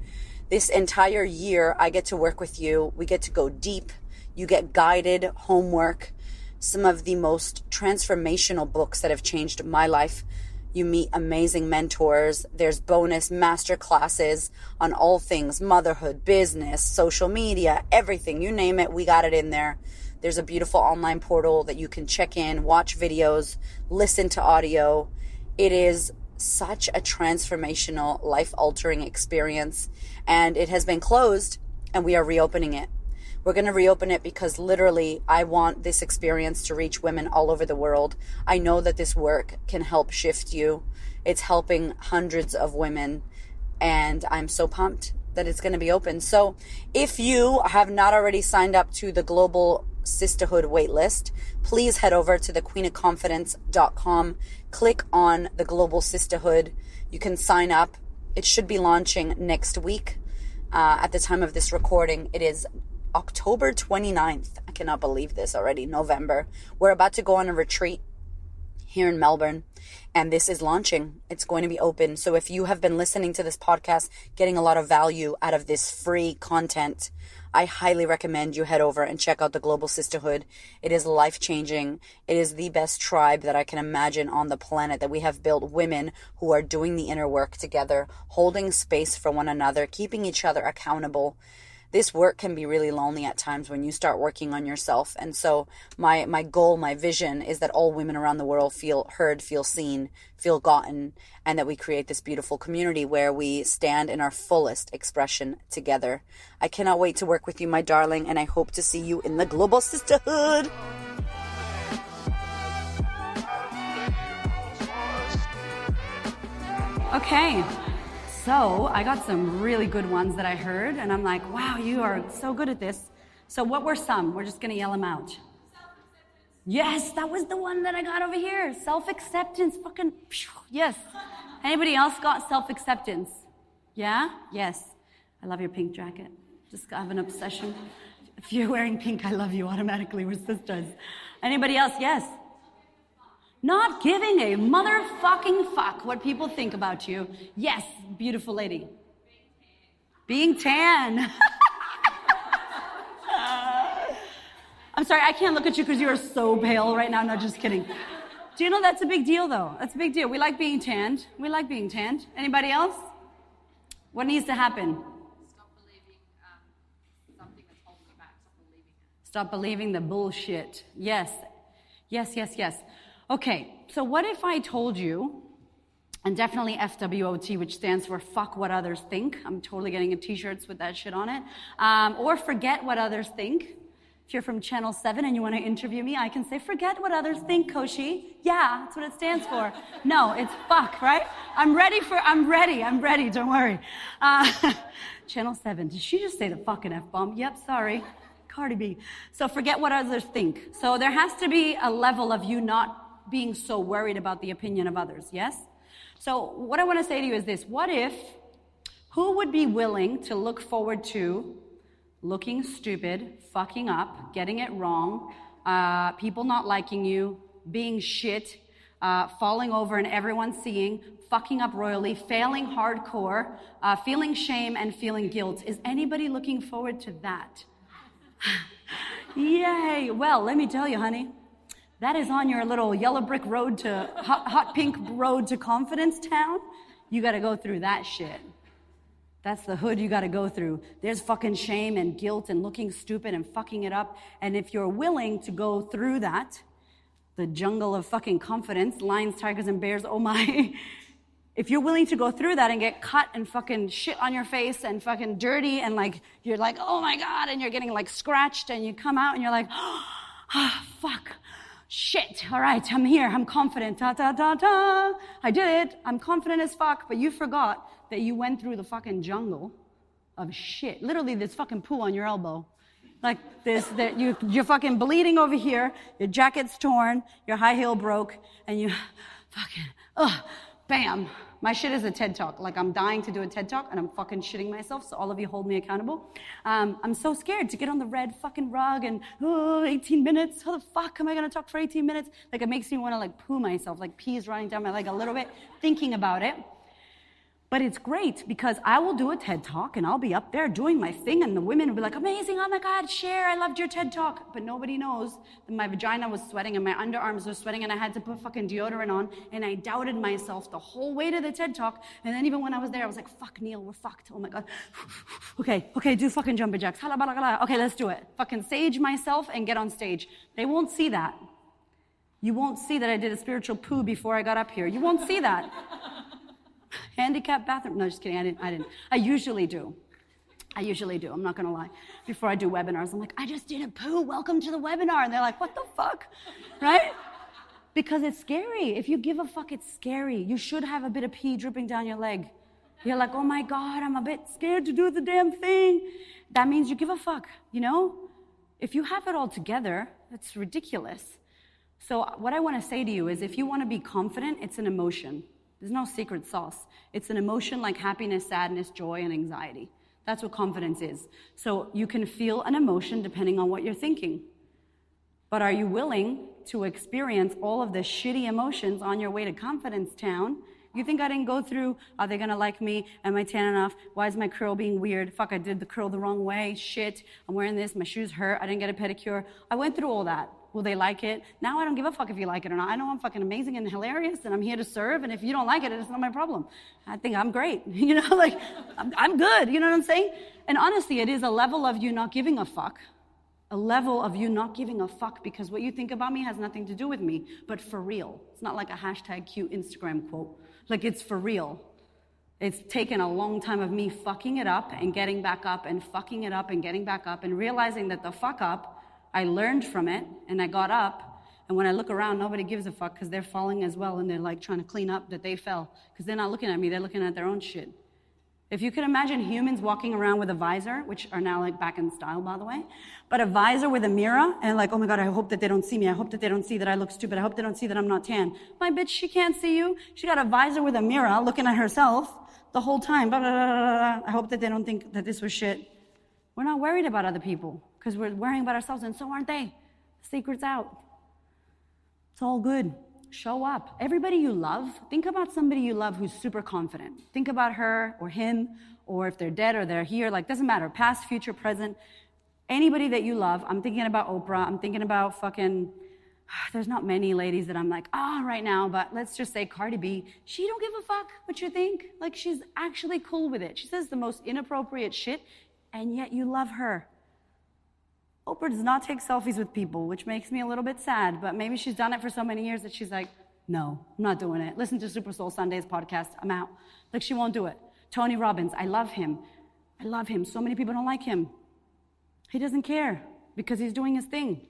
This entire year, I get to work with you. We get to go deep. You get guided homework, some of the most transformational books that have changed my life. You meet amazing mentors. There's bonus master classes on all things motherhood, business, social media, everything. You name it, we got it in there. There's a beautiful online portal that you can check in, watch videos, listen to audio. It is such a transformational, life-altering experience, and it has been closed, and we are reopening it. We're going to reopen it because literally I want this experience to reach women all over the world. I know that this work can help shift you. It's helping hundreds of women, and I'm so pumped that it's going to be open. So if you have not already signed up to the Global Sisterhood waitlist, please head over to thequeenofconfidence.com. Click on the Global Sisterhood. You can sign up. It should be launching next week. At the time of this recording, it is October 29th. I cannot believe this already. November. We're about to go on a retreat here in Melbourne, and this is launching. It's going to be open. So if you have been listening to this podcast, getting a lot of value out of this free content, I highly recommend you head over and check out the Global Sisterhood. It is life-changing. It is the best tribe that I can imagine on the planet, that we have built women who are doing the inner work together, holding space for one another, keeping each other accountable. This work can be really lonely at times when you start working on yourself. And so my goal, my vision is that all women around the world feel heard, feel seen, feel gotten, and that we create this beautiful community where we stand in our fullest expression together. I cannot wait to work with you, my darling, and I hope to see you in the Global Sisterhood. Okay. So I got some really good ones that I heard, and I'm like, wow, you are so good at this. So what were some? We're just going to yell them out. Yes, that was the one that I got over here. Self-acceptance, fucking, yes. Anybody else got self-acceptance? Yeah? Yes. I love your pink jacket. Just have an obsession. If you're wearing pink, I love you automatically. We're sisters. Anybody else? Yes. Not giving a motherfucking fuck what people think about you. Yes, beautiful lady. Being tan. I'm sorry, I can't look at you because you are so pale right now. No, just kidding. Do you know that's a big deal, though? That's a big deal. We like being tanned. We like being tanned. Anybody else? What needs to happen? Stop believing something that's holding you back. Stop believing it. Stop believing the bullshit. Yes. Yes, yes, yes. Okay, so what if I told you, and definitely FWOT, which stands for fuck what others think. I'm totally getting a t-shirts with that shit on it. Or forget what others think. If you're from Channel 7 and you want to interview me, I can say, forget what others think, Koshi. Yeah, that's what it stands for. No, it's fuck, right? I'm ready, don't worry. Channel 7, did she just say the fucking F-bomb? Yep, sorry. Cardi B. So forget what others think. So there has to be a level of you not being so worried about the opinion of others, yes? So what I want to say to you is this. Who would be willing to look forward to looking stupid, fucking up, getting it wrong, people not liking you, being shit, falling over and everyone seeing, fucking up royally, failing hardcore, feeling shame and feeling guilt? Is anybody looking forward to that? Yay! Well, let me tell you, honey, that is on your little yellow brick road to hot pink road to confidence town. You got to go through that shit. That's the hood you got to go through. There's fucking shame and guilt and looking stupid and fucking it up. And if you're willing to go through that, the jungle of fucking confidence, lions, tigers, and bears, oh my. If you're willing to go through that and get cut and fucking shit on your face and fucking dirty and like, you're like, oh my God, and you're getting like scratched and you come out and you're like, oh, fuck. Shit, all right, I'm here, I'm confident, I did it, I'm confident as fuck, but you forgot that you went through the fucking jungle of shit. Literally, there's fucking poo on your elbow. Like this, you're fucking bleeding over here, your jacket's torn, your high heel broke, and you fucking, bam. My shit is a TED Talk. Like, I'm dying to do a TED Talk, and I'm fucking shitting myself, so all of you hold me accountable. I'm so scared to get on the red fucking rug and, 18 minutes? How the fuck am I gonna talk for 18 minutes? Like, it makes me wanna, like, poo myself, like pee's running down my leg a little bit, thinking about it. But it's great because I will do a TED Talk and I'll be up there doing my thing and the women will be like, amazing, oh my God, share, I loved your TED Talk. But nobody knows that my vagina was sweating and my underarms were sweating and I had to put fucking deodorant on and I doubted myself the whole way to the TED Talk. And then even when I was there, I was like, fuck Neil, we're fucked. Oh my God. Okay, do fucking jumping jacks. Okay, let's do it. Fucking sage myself and get on stage. They won't see that. You won't see that I did a spiritual poo before I got up here. You won't see that. Handicap bathroom. No, just kidding. I didn't. I usually do. I'm not going to lie. Before I do webinars, I'm like, I just did a poo. Welcome to the webinar. And they're like, what the fuck? Right? Because it's scary. If you give a fuck, it's scary. You should have a bit of pee dripping down your leg. You're like, oh my God, I'm a bit scared to do the damn thing. That means you give a fuck, you know? If you have it all together, that's ridiculous. So what I want to say to you is if you want to be confident, it's an emotion. There's no secret sauce. It's an emotion like happiness, sadness, joy, and anxiety. That's what confidence is. So you can feel an emotion depending on what you're thinking. But are you willing to experience all of the shitty emotions on your way to confidence town? You think I didn't go through, are they gonna like me? Am I tan enough? Why is my curl being weird? Fuck, I did the curl the wrong way. Shit, I'm wearing this, my shoes hurt, I didn't get a pedicure. I went through all that. Will they like it? Now I don't give a fuck if you like it or not. I know I'm fucking amazing and hilarious and I'm here to serve, and if you don't like it, it's not my problem. I think I'm great, you know, like, I'm good, you know what I'm saying? And honestly, it is a level of you not giving a fuck. A level of you not giving a fuck because what you think about me has nothing to do with me, but for real. It's not like a hashtag cute Instagram quote. Like, it's for real. It's taken a long time of me fucking it up and getting back up and fucking it up and getting back up and realizing that the fuck up, I learned from it and I got up. And when I look around, nobody gives a fuck because they're falling as well and they're like trying to clean up that they fell because they're not looking at me, they're looking at their own shit. If you could imagine humans walking around with a visor, which are now like back in style, by the way, but a visor with a mirror and like, oh my God, I hope that they don't see me. I hope that they don't see that I look stupid. I hope they don't see that I'm not tan. My bitch, she can't see you. She got a visor with a mirror looking at herself the whole time. Blah, blah, blah, blah, blah. I hope that they don't think that this was shit. We're not worried about other people because we're worrying about ourselves, and so aren't they. The secret's out. It's all good. Show up. Everybody you love, think about somebody you love who's super confident. Think about her or him, or if they're dead or they're here, like, doesn't matter, past, future, present. Anybody that you love. I'm thinking about Oprah. I'm thinking about fucking, there's not many ladies that I'm like, right now, but let's just say Cardi B. She don't give a fuck what you think. Like, she's actually cool with it. She says the most inappropriate shit, and yet you love her. Oprah does not take selfies with people, which makes me a little bit sad, but maybe she's done it for so many years that she's like, no, I'm not doing it. Listen to Super Soul Sunday's podcast, I'm out. Like, she won't do it. Tony Robbins, I love him. I love him. So many people don't like him. He doesn't care because he's doing his thing.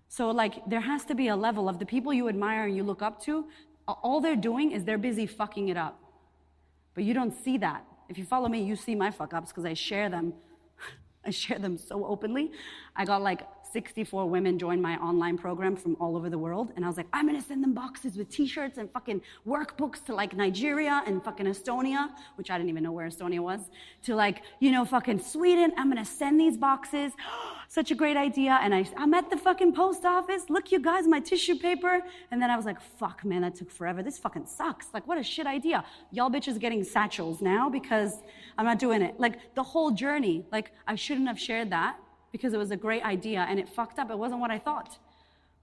So, like, there has to be a level of the people you admire and you look up to, all they're doing is they're busy fucking it up. But you don't see that. If you follow me, you see my fuck-ups because I share them. I share them so openly. I got like 64 women join my online program from all over the world. And I was like, I'm gonna send them boxes with t-shirts and fucking workbooks to like Nigeria and fucking Estonia, which I didn't even know where Estonia was, to like, you know, fucking Sweden. I'm gonna send these boxes. Such a great idea. And I'm at the fucking post office. Look, you guys, my tissue paper. And then I was like, fuck, man, that took forever. This fucking sucks. Like, what a shit idea. Y'all bitches getting satchels now because I'm not doing it. Like, the whole journey, like, I shouldn't have shared that because it was a great idea and it fucked up. It wasn't what I thought.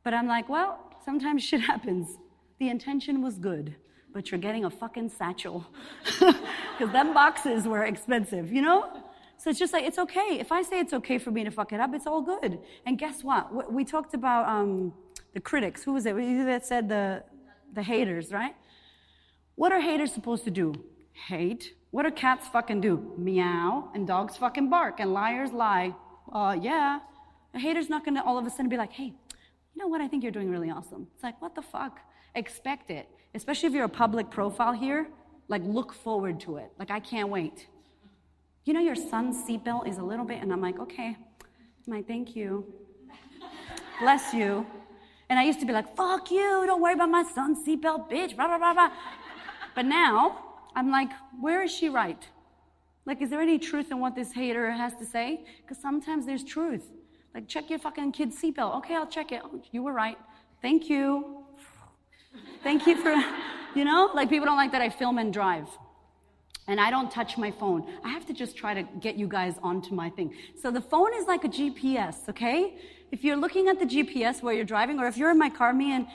But I'm like, well, sometimes shit happens. The intention was good, but you're getting a fucking satchel because them boxes were expensive, you know? So it's just like, it's okay. If I say it's okay for me to fuck it up, it's all good. And guess what? We talked about the critics. Who was it? You that said the haters, right? What are haters supposed to do? Hate. What do cats fucking do? Meow. And dogs fucking bark. And liars lie. Yeah. A hater's not going to all of a sudden be like, hey, you know what? I think you're doing really awesome. It's like, what the fuck? Expect it. Especially if you're a public profile here. Like, look forward to it. Like, I can't wait. You know, your son's seatbelt is a little bit, and I'm like, okay. I'm like, thank you. Bless you. And I used to be like, fuck you, don't worry about my son's seatbelt, bitch, blah, blah, blah, blah. But now, I'm like, where is she right? Like, is there any truth in what this hater has to say? Because sometimes there's truth. Like, check your fucking kid's seatbelt. Okay, I'll check it. Oh, you were right. Thank you. Thank you for, you know? Like, people don't like that I film and drive. And I don't touch my phone. I have to just try to get you guys onto my thing. So the phone is like a GPS, okay? If you're looking at the GPS while you're driving, or if you're in my car, me and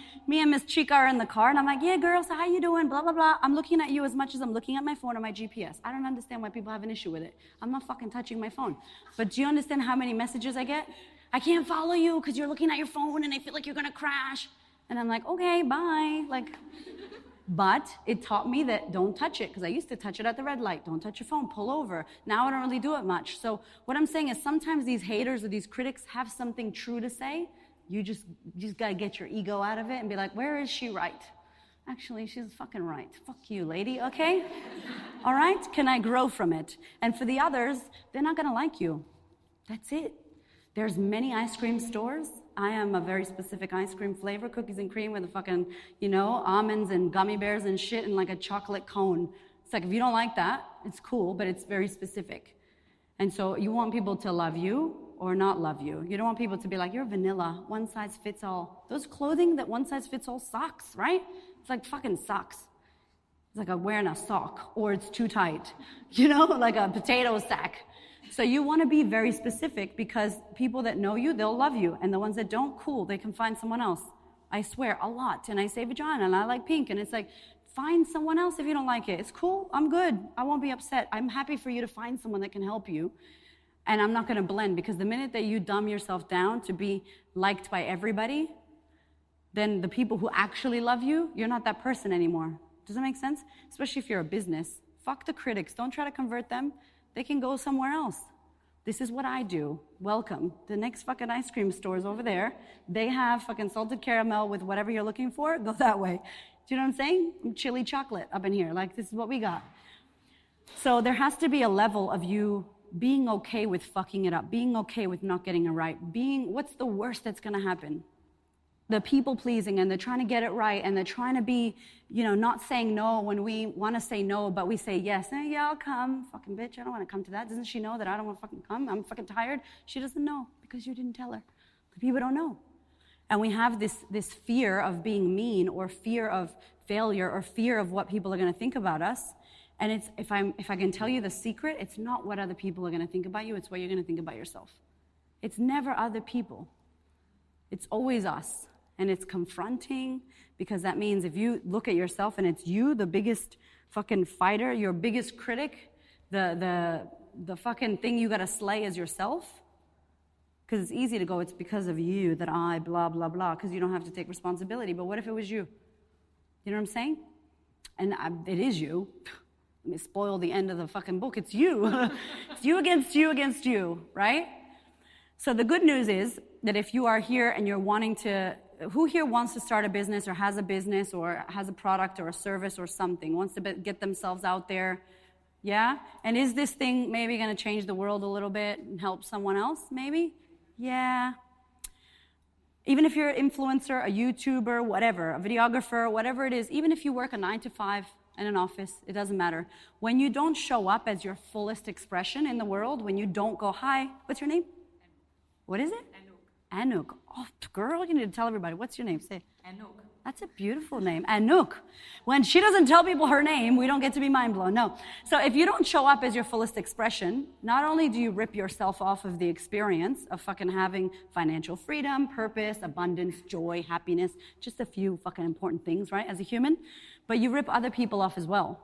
Miss Chica are in the car, and I'm like, yeah, girl, so how you doing? Blah, blah, blah. I'm looking at you as much as I'm looking at my phone or my GPS. I don't understand why people have an issue with it. I'm not fucking touching my phone. But do you understand how many messages I get? I can't follow you because you're looking at your phone and I feel like you're gonna crash. And I'm like, okay, bye. Like, but it taught me that don't touch it, because I used to touch it at the red light. Don't touch your phone, pull over. Now I don't really do it much. So what I'm saying is sometimes these haters or these critics have something true to say. You just gotta get your ego out of it and be like, where is she right? Actually, she's fucking right. Fuck you, lady, okay? All right, can I grow from it? And for the others, they're not gonna like you. That's it. There's many ice cream stores. I am a very specific ice cream flavor, cookies and cream with a fucking, you know, almonds and gummy bears and shit and like a chocolate cone. It's like, if you don't like that, it's cool, but it's very specific. And so you want people to love you or not love you. You don't want people to be like, you're vanilla, one size fits all. Those clothing that one size fits all sucks, right? It's like fucking sucks. It's like I'm wearing a sock, or it's too tight, like a potato sack. So you want to be very specific, because people that know you, they'll love you. And the ones that don't, cool, they can find someone else. I swear, a lot. And I say vagina, and I like pink. And it's like, find someone else if you don't like it. It's cool. I'm good. I won't be upset. I'm happy for you to find someone that can help you. And I'm not going to blend, because the minute that you dumb yourself down to be liked by everybody, then the people who actually love you, you're not that person anymore. Does that make sense? Especially if you're a business. Fuck the critics. Don't try to convert them. They can go somewhere else. This is what I do. Welcome. The next fucking ice cream store is over there. They have fucking salted caramel with whatever you're looking for. Go that way. Do you know what I'm saying? Chili chocolate up in here. Like, this is what we got. So there has to be a level of you being okay with fucking it up, being okay with not getting it right, what's the worst that's going to happen? The people pleasing, and they're trying to get it right, and they're trying to be, not saying no when we want to say no, but we say yes. Yeah, I'll come. Fucking bitch, I don't want to come to that. Doesn't she know that I don't want to fucking come? I'm fucking tired. She doesn't know, because you didn't tell her. The people don't know. And we have this fear of being mean, or fear of failure, or fear of what people are going to think about us. And it's if I can tell you the secret, it's not what other people are going to think about you, it's what you're going to think about yourself. It's never other people. It's always us. And it's confronting, because that means if you look at yourself and it's you, the biggest fucking fighter, your biggest critic, the fucking thing you got to slay is yourself. Because it's easy to go, it's because of you that I blah, blah, blah, because you don't have to take responsibility. But what if it was you? You know what I'm saying? And it is you. Let me spoil the end of the fucking book. It's you. It's you against you, right? So the good news is that if you are here and you're wanting to, who here wants to start a business, or has a business, or has a product or a service or something, wants to get themselves out there? Yeah? And is this thing maybe going to change the world a little bit and help someone else, maybe? Yeah. Even if you're an influencer, a YouTuber, whatever, a videographer, whatever it is, even if you work a 9 to 5 in an office, it doesn't matter. When you don't show up as your fullest expression in the world, when you don't go, hi, what's your name? What is it? Anouk. Oh, girl, you need to tell everybody. What's your name? Say it. Anouk. That's a beautiful name. Anouk. When she doesn't tell people her name, we don't get to be mind blown. No. So if you don't show up as your fullest expression, not only do you rip yourself off of the experience of fucking having financial freedom, purpose, abundance, joy, happiness, just a few fucking important things, right, as a human, but you rip other people off as well.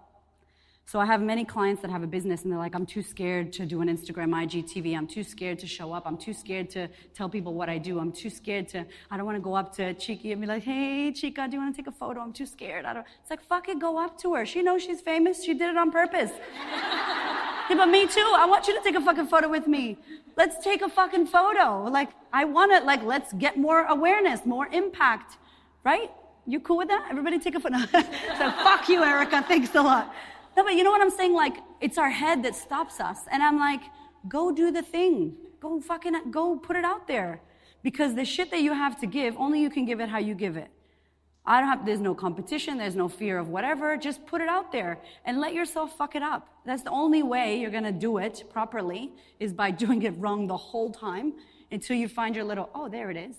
So I have many clients that have a business, and they're like, I'm too scared to do an Instagram, IGTV. I'm too scared to show up. I'm too scared to tell people what I do. I'm too scared I don't want to go up to Chiki and be like, hey, Chica, do you want to take a photo? I'm too scared. It's like, fuck it, go up to her. She knows she's famous. She did it on purpose. Yeah, but me too. I want you to take a fucking photo with me. Let's take a fucking photo. Like, I want to, let's get more awareness, more impact, right? You cool with that? Everybody take a photo. So fuck you, Erica. Thanks a lot. No, but you know what I'm saying? Like, it's our head that stops us. And I'm like, go do the thing. Go put it out there. Because the shit that you have to give, only you can give it how you give it. There's no competition, there's no fear of whatever. Just put it out there and let yourself fuck it up. That's the only way you're gonna do it properly, is by doing it wrong the whole time until you find your little, oh, there it is.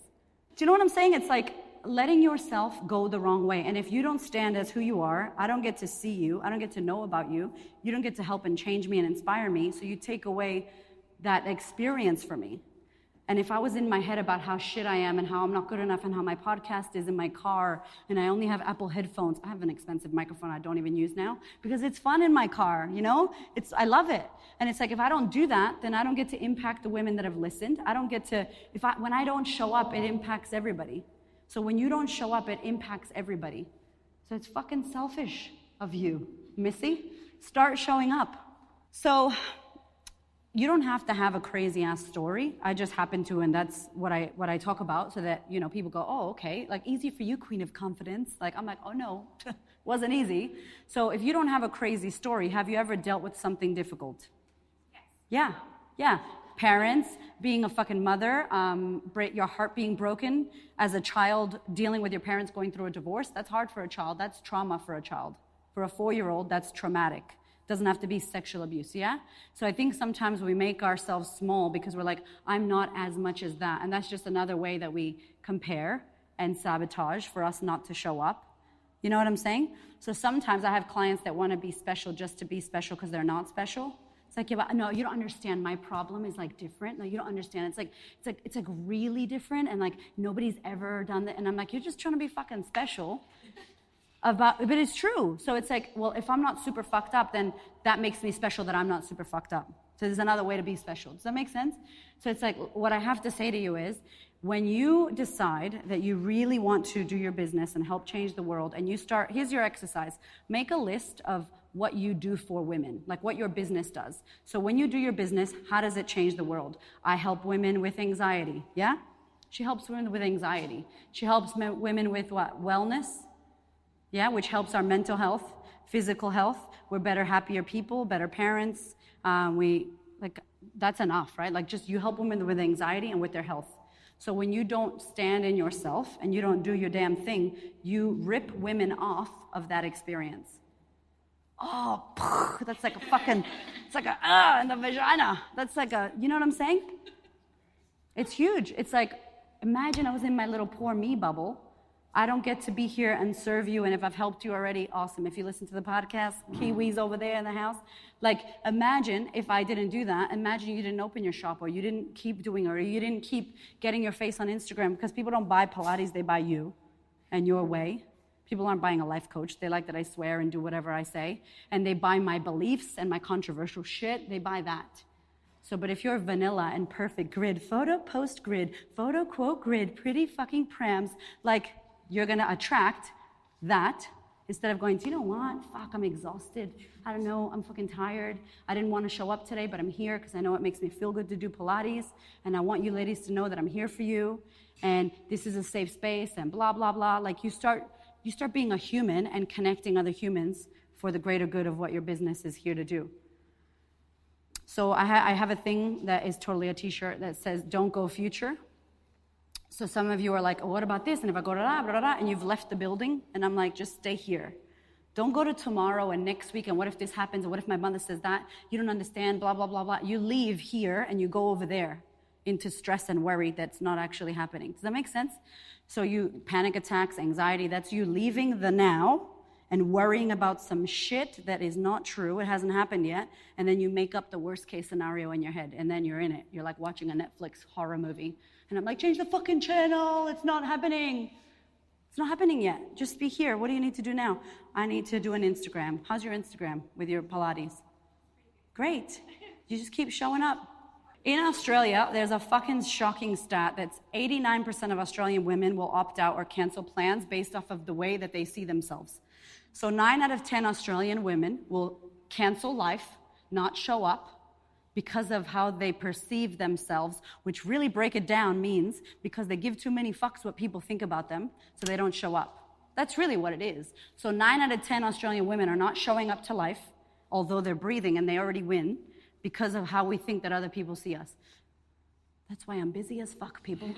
Do you know what I'm saying? It's like letting yourself go the wrong way. And if you don't stand as who you are, I don't get to see you, I don't get to know about you, you don't get to help and change me and inspire me, so you take away that experience for me. And if I was in my head about how shit I am and how I'm not good enough and how my podcast is in my car and I only have Apple headphones, I have an expensive microphone I don't even use now because it's fun in my car, you know? I love it. And it's like, if I don't do that, then I don't get to impact the women that have listened. I don't get to, when I don't show up, it impacts everybody. So when you don't show up, it impacts everybody. So it's fucking selfish of you, Missy. Start showing up. So you don't have to have a crazy ass story. I just happen to, and that's what I talk about, so that, you know, people go, oh, okay, like, easy for you, Queen of Confidence. Like, I'm like, oh no, wasn't easy. So if you don't have a crazy story, have you ever dealt with something difficult? Yes. Yeah. Parents, being a fucking mother, your heart being broken as a child, dealing with your parents going through a divorce, that's hard for a child. That's trauma for a child. For a 4-year-old, that's traumatic. Doesn't have to be sexual abuse, yeah? So I think sometimes we make ourselves small because we're like, I'm not as much as that. And that's just another way that we compare and sabotage for us not to show up. You know what I'm saying? So sometimes I have clients that want to be special just to be special because they're not special. It's like, yeah, but no, you don't understand. My problem is like different. No, you don't understand. It's like really different, and like nobody's ever done that. And I'm like, you're just trying to be fucking special. But it's true. So it's like, well, if I'm not super fucked up, then that makes me special that I'm not super fucked up. So there's another way to be special. Does that make sense? So it's like, what I have to say to you is, when you decide that you really want to do your business and help change the world, and you start, here's your exercise. Make a list of what you do for women, like what your business does. So when you do your business, how does it change the world? I help women with anxiety, yeah? She helps women with anxiety. She helps women with what? Wellness. Yeah, which helps our mental health, physical health. We're better, happier people, better parents. That's enough, right? Like, just you help women with anxiety and with their health. So when you don't stand in yourself and you don't do your damn thing, you rip women off of that experience. Oh, that's like a fucking, it's like a, in the vagina. That's like a, you know what I'm saying? It's huge. It's like, imagine I was in my little poor me bubble. I don't get to be here and serve you, and if I've helped you already, awesome. If you listen to the podcast, Kiwis over there in the house, like, imagine if I didn't do that. Imagine you didn't open your shop, or you didn't keep doing it, or you didn't keep getting your face on Instagram, because people don't buy Pilates, they buy you and your way. People aren't buying a life coach. They like that I swear and do whatever I say, and they buy my beliefs and my controversial shit. They buy that. So, but if you're vanilla and perfect grid, photo, post grid, photo, quote grid, pretty fucking prams, like, you're going to attract that instead of going, you know what? Fuck, I'm exhausted. I don't know. I'm fucking tired. I didn't want to show up today, but I'm here because I know it makes me feel good to do Pilates. And I want you ladies to know that I'm here for you. And this is a safe space and blah, blah, blah. Like, you start being a human and connecting other humans for the greater good of what your business is here to do. So I have a thing that is totally a t-shirt that says, don't go future. So some of you are like, oh, what about this? And if I go da da da da, and you've left the building, and I'm like, just stay here. Don't go to tomorrow and next week, and what if this happens, and what if my mother says that? You don't understand, blah, blah, blah, blah. You leave here, and you go over there into stress and worry that's not actually happening. Does that make sense? So you panic attacks, anxiety, that's you leaving the now and worrying about some shit that is not true, it hasn't happened yet, and then you make up the worst case scenario in your head, and then you're in it. You're like watching a Netflix horror movie. And I'm like, change the fucking channel. It's not happening. It's not happening yet. Just be here. What do you need to do now? I need to do an Instagram. How's your Instagram with your Pilates? Great. You just keep showing up. In Australia, there's a fucking shocking stat that's 89% of Australian women will opt out or cancel plans based off of the way that they see themselves. So 9 out of 10 Australian women will cancel life, not show up, because of how they perceive themselves, which really break it down means because they give too many fucks what people think about them, so they don't show up. That's really what it is. So 9 out of 10 Australian women are not showing up to life, although they're breathing and they already win, because of how we think that other people see us. That's why I'm busy as fuck, people.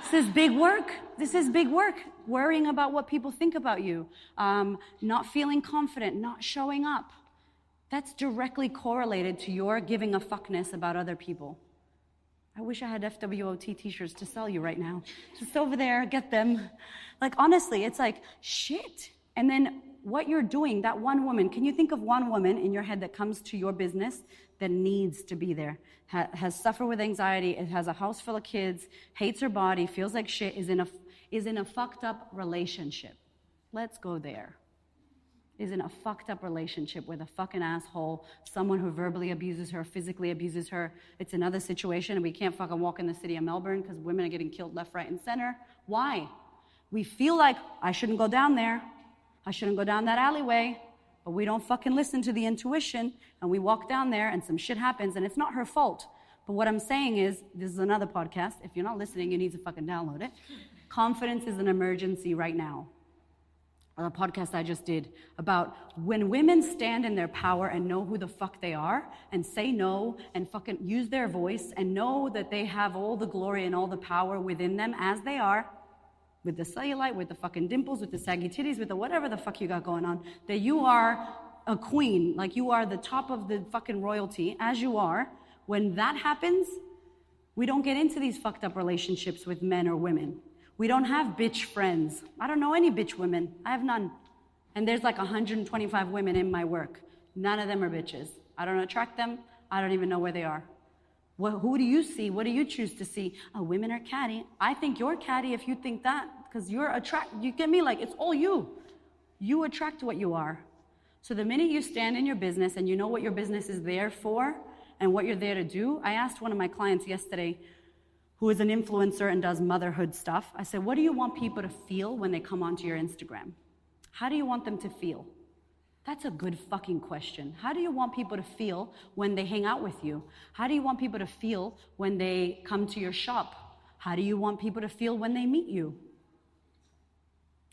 This is big work. This is big work. Worrying about what people think about you, not feeling confident, not showing up. That's directly correlated to your giving a fuckness about other people. I wish I had FWOT t-shirts to sell you right now. Just over there, get them. Like, honestly, it's like, shit. And then what you're doing, that one woman, can you think of one woman in your head that comes to your business that needs to be there, has suffered with anxiety, it has a house full of kids, hates her body, feels like shit, is in a fucked up relationship? Let's go there. Is in a fucked up relationship with a fucking asshole, someone who verbally abuses her, physically abuses her. It's another situation, and we can't fucking walk in the city of Melbourne because women are getting killed left, right, and center. Why? We feel like, I shouldn't go down there. I shouldn't go down that alleyway. But we don't fucking listen to the intuition, and we walk down there, and some shit happens, and it's not her fault. But what I'm saying is, this is another podcast. If you're not listening, you need to fucking download it. Confidence is an emergency right now. A podcast I just did about when women stand in their power and know who the fuck they are and say no and fucking use their voice and know that they have all the glory and all the power within them as they are, with the cellulite, with the fucking dimples, with the saggy titties, with the whatever the fuck you got going on, that you are a queen, like you are the top of the fucking royalty, as you are, when that happens, we don't get into these fucked up relationships with men or women. We don't have bitch friends. I don't know any bitch women. I have none. And there's like 125 women in my work. None of them are bitches. I don't attract them. I don't even know where they are. Who do you see? What do you choose to see? Oh, women are catty. I think you're catty if you think that, because you get me? Like, it's all you. You attract what you are. So the minute you stand in your business and you know what your business is there for and what you're there to do, I asked one of my clients yesterday, who is an influencer and does motherhood stuff, I said, what do you want people to feel when they come onto your Instagram? How do you want them to feel? That's a good fucking question. How do you want people to feel when they hang out with you? How do you want people to feel when they come to your shop? How do you want people to feel when they meet you?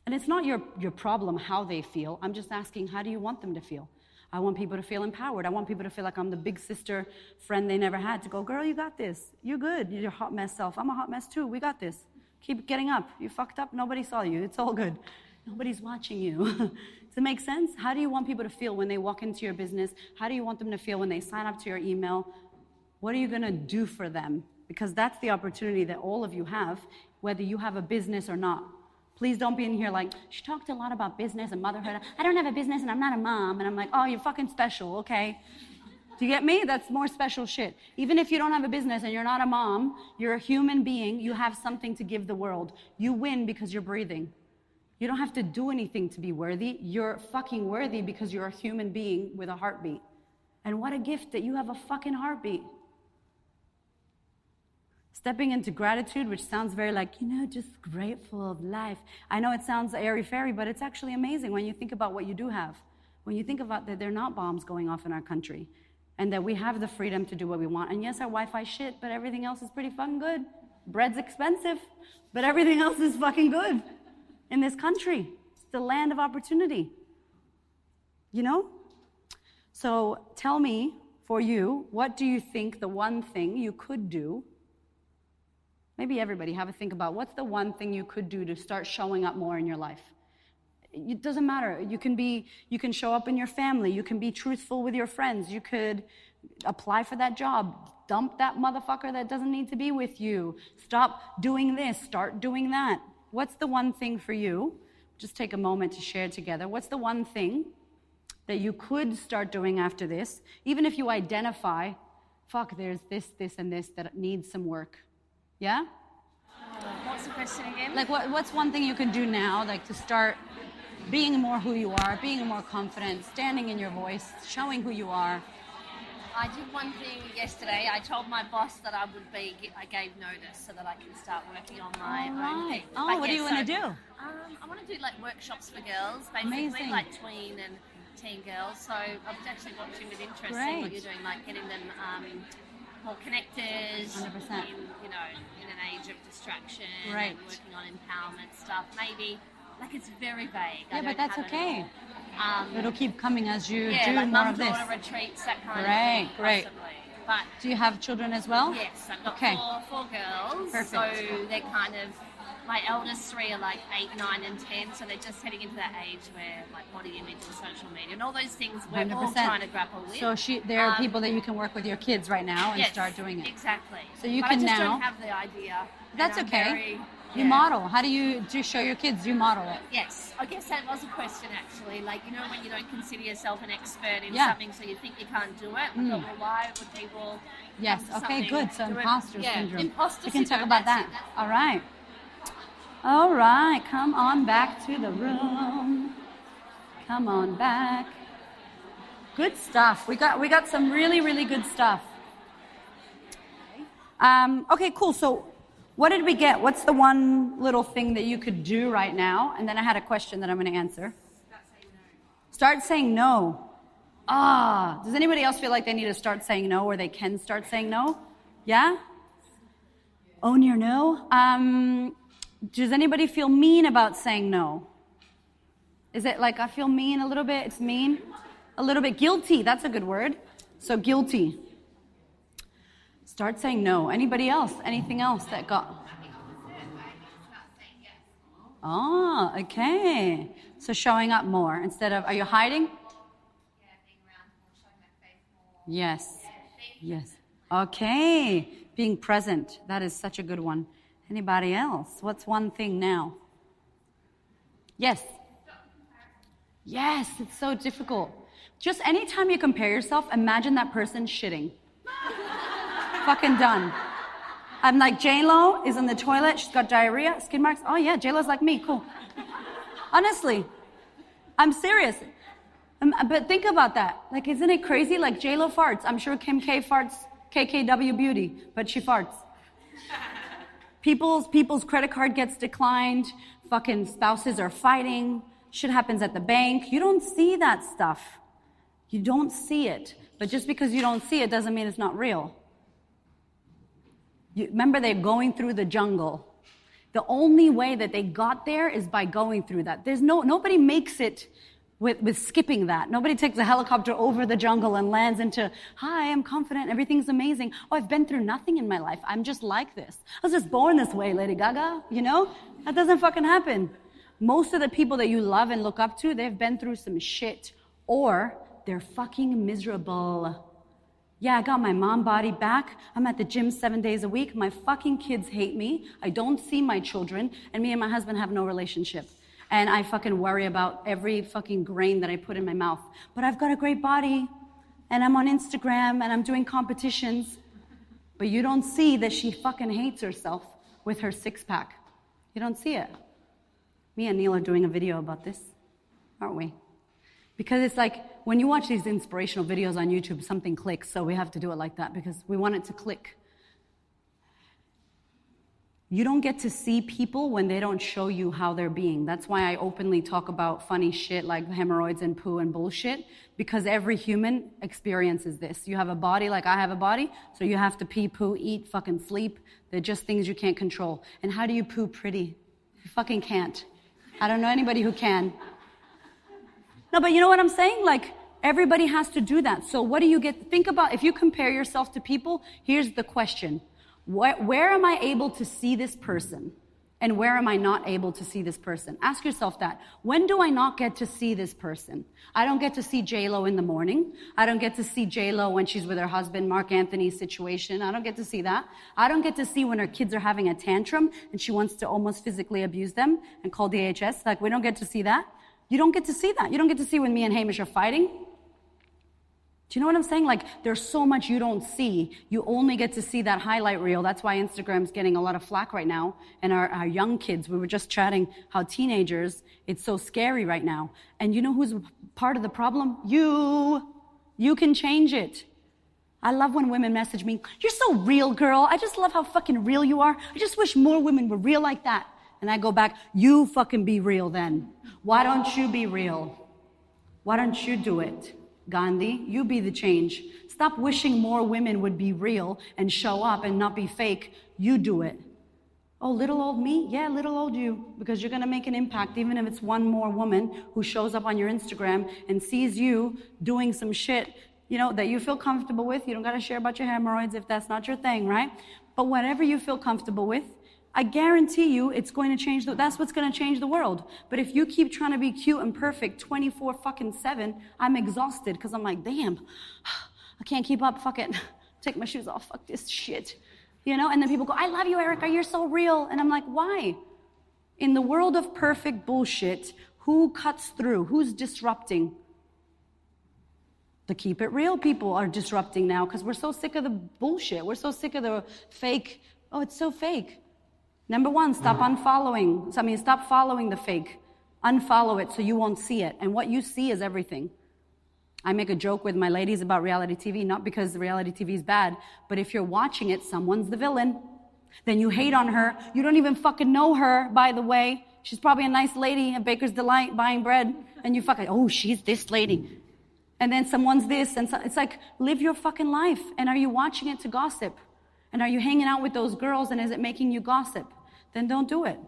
And it's not your problem how they feel. I'm just asking, how do you want them to feel? I want people to feel empowered. I want people to feel like I'm the big sister friend they never had, to go, girl, you got this. You're good. You're your hot mess self. I'm a hot mess too. We got this. Keep getting up. You fucked up. Nobody saw you. It's all good. Nobody's watching you. Does it make sense? How do you want people to feel when they walk into your business? How do you want them to feel when they sign up to your email? What are you going to do for them? Because that's the opportunity that all of you have, whether you have a business or not. Please don't be in here like, she talked a lot about business and motherhood. I don't have a business and I'm not a mom. And I'm like, oh, you're fucking special, okay? Do you get me? That's more special shit. Even if you don't have a business and you're not a mom, you're a human being. You have something to give the world. You win because you're breathing. You don't have to do anything to be worthy. You're fucking worthy because you're a human being with a heartbeat. And what a gift that you have a fucking heartbeat. Stepping into gratitude, which sounds very like, just grateful of life. I know it sounds airy-fairy, but it's actually amazing when you think about what you do have. When you think about that there are not bombs going off in our country and that we have the freedom to do what we want. And yes, our Wi-Fi shit, but everything else is pretty fucking good. Bread's expensive, but everything else is fucking good in this country. It's the land of opportunity. So tell me, for you, what do you think the one thing you could do? Maybe everybody have a think about what's the one thing you could do to start showing up more in your life. It doesn't matter. You can show up in your family. You can be truthful with your friends. You could apply for that job. Dump that motherfucker that doesn't need to be with you. Stop doing this. Start doing that. What's the one thing for you? Just take a moment to share together. What's the one thing that you could start doing after this? Even if you identify, there's this, and this that needs some work. Yeah? What's the question again? Like, what's one thing you can do now, like to start being more who you are, being more confident, standing in your voice, showing who you are? I did one thing yesterday. I told my boss that I gave notice so that I can start working on my own thing. Oh, what do you want to do? I want to do like workshops for girls, basically. Amazing. Like tween and teen girls. So I was actually watching with interest, seeing what you're doing, like getting them more connected 100%. in an age of distraction, right. And working on empowerment stuff. Maybe, like, it's very vague. Yeah, but that's okay. It'll keep coming as you do like more of this. Mum-daughter retreats, that kind of Right, thing, right. possibly. But do you have children as well? yes, I've got four girls. Perfect. So they're kind of, my eldest three are like 8, 9, and 10, so they're just heading into that age where like body image and social media and all those things we're 100%. all trying to grapple with. So there are people that you can work with your kids right now and yes, start doing it. Exactly. So you but can I just now. don't have the idea. That's and I'm okay. very, You model. How do you show your kids? You model it. Yes, I guess that was a question actually. Like, when you don't consider yourself an expert in something, so you think you can't do it. I thought, well, why would people? Yes. Okay. Good. So imposter syndrome. Imposter we can talk syndrome, about that. that's it. All right. All right. Come on back to the room. Come on back. Good stuff. We got some really, really good stuff. Okay. Cool. So. What did we get? What's the one little thing that you could do right now? And then I had a question that I'm going to answer. Start saying no. Does anybody else feel like they need to start saying no, or they can start saying no? Yeah? Own your no. Does anybody feel mean about saying no? Is it like I feel mean a little bit? It's mean? A little bit guilty. That's a good word. So guilty. Start saying no. Anybody else? Anything else that got? Okay. So showing up more instead of, are you hiding? Yes. Yes. Okay. Being present. That is such a good one. Anybody else? What's one thing now? Yes. Yes, it's so difficult. Just anytime you compare yourself, imagine that person shitting. Fucking done. I'm like, J-Lo is in the toilet, she's got diarrhea, skid marks. Oh yeah, J-Lo's like me, cool. Honestly, I'm serious. But think about that. Like, isn't it crazy? Like, J-Lo farts. I'm sure Kim K farts, KKW Beauty, but she farts. People's credit card gets declined. Fucking spouses are fighting. Shit happens at the bank. You don't see that stuff. You don't see it. But just because you don't see it doesn't mean it's not real. Remember, they're going through the jungle. The only way that they got there is by going through that. Nobody makes it with skipping that. Nobody takes a helicopter over the jungle and lands into, hi, I'm confident, everything's amazing. Oh, I've been through nothing in my life. I'm just like this. I was just born this way, Lady Gaga, you know? That doesn't fucking happen. Most of the people that you love and look up to, they've been through some shit, or they're fucking miserable. Yeah, I got my mom body back. I'm at the gym 7 days a week. My fucking kids hate me. I don't see my children, and me and my husband have no relationship. And I fucking worry about every fucking grain that I put in my mouth. But I've got a great body, and I'm on Instagram, and I'm doing competitions. But you don't see that she fucking hates herself with her six-pack. You don't see it. Me and Neil are doing a video about this, aren't we? Because it's like, when you watch these inspirational videos on YouTube, something clicks, so we have to do it like that because we want it to click. You don't get to see people when they don't show you how they're being. That's why I openly talk about funny shit like hemorrhoids and poo and bullshit, because every human experiences this. You have a body like I have a body, so you have to pee, poo, eat, fucking sleep. They're just things you can't control. And how do you poo pretty? You fucking can't. I don't know anybody who can. No, but you know what I'm saying? Like, everybody has to do that. So what do you get? Think about, if you compare yourself to people, here's the question. Where am I able to see this person? And where am I not able to see this person? Ask yourself that. When do I not get to see this person? I don't get to see J-Lo in the morning. I don't get to see J-Lo when she's with her husband, Mark Anthony's situation. I don't get to see that. I don't get to see when her kids are having a tantrum and she wants to almost physically abuse them and call DHS. Like, we don't get to see that. You don't get to see that. You don't get to see when me and Hamish are fighting. Do you know what I'm saying? Like, there's so much you don't see. You only get to see that highlight reel. That's why Instagram's getting a lot of flack right now. And our young kids, we were just chatting how teenagers, it's so scary right now. And you know who's part of the problem? You. You can change it. I love when women message me, you're so real, girl. I just love how fucking real you are. I just wish more women were real like that. And I go back, you fucking be real then. Why don't you be real? Why don't you do it? Gandhi, you be the change. Stop wishing more women would be real and show up and not be fake. You do it. Oh, little old me? Yeah, little old you. Because you're going to make an impact, even if it's one more woman who shows up on your Instagram and sees you doing some shit, you know, that you feel comfortable with. You don't got to share about your hemorrhoids if that's not your thing, right? But whatever you feel comfortable with, I guarantee you it's going to change. That's what's going to change the world. But if you keep trying to be cute and perfect 24/7, I'm exhausted because I'm like, damn, I can't keep up. Fuck it. Take my shoes off. Fuck this shit. You know? And then people go, I love you, Erica. You're so real. And I'm like, why? In the world of perfect bullshit, who cuts through? Who's disrupting? The keep it real people are disrupting now because we're so sick of the bullshit. We're so sick of the fake. Oh, it's so fake. Number one, stop unfollowing. Stop following the fake. Unfollow it so you won't see it. And what you see is everything. I make a joke with my ladies about reality TV, not because reality TV is bad, but if you're watching it, someone's the villain. Then you hate on her. You don't even fucking know her, by the way. She's probably a nice lady at Baker's Delight buying bread. And you fucking, oh, she's this lady. And then someone's this. And so, it's like, live your fucking life. And are you watching it to gossip? And are you hanging out with those girls and is it making you gossip? Then don't do it.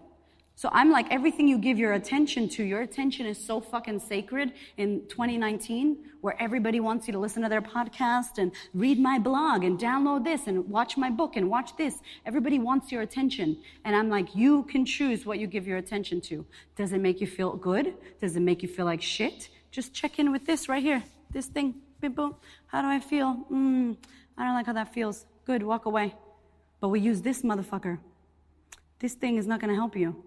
So I'm like, everything you give your attention to, your attention is so fucking sacred in 2019, where everybody wants you to listen to their podcast and read my blog and download this and watch my book and watch this. Everybody wants your attention. And I'm like, you can choose what you give your attention to. Does it make you feel good? Does it make you feel like shit? Just check in with this right here, this thing. beep, boop. How do I feel? I don't like how that feels. Good, walk away. But we use this motherfucker. This thing is not going to help you.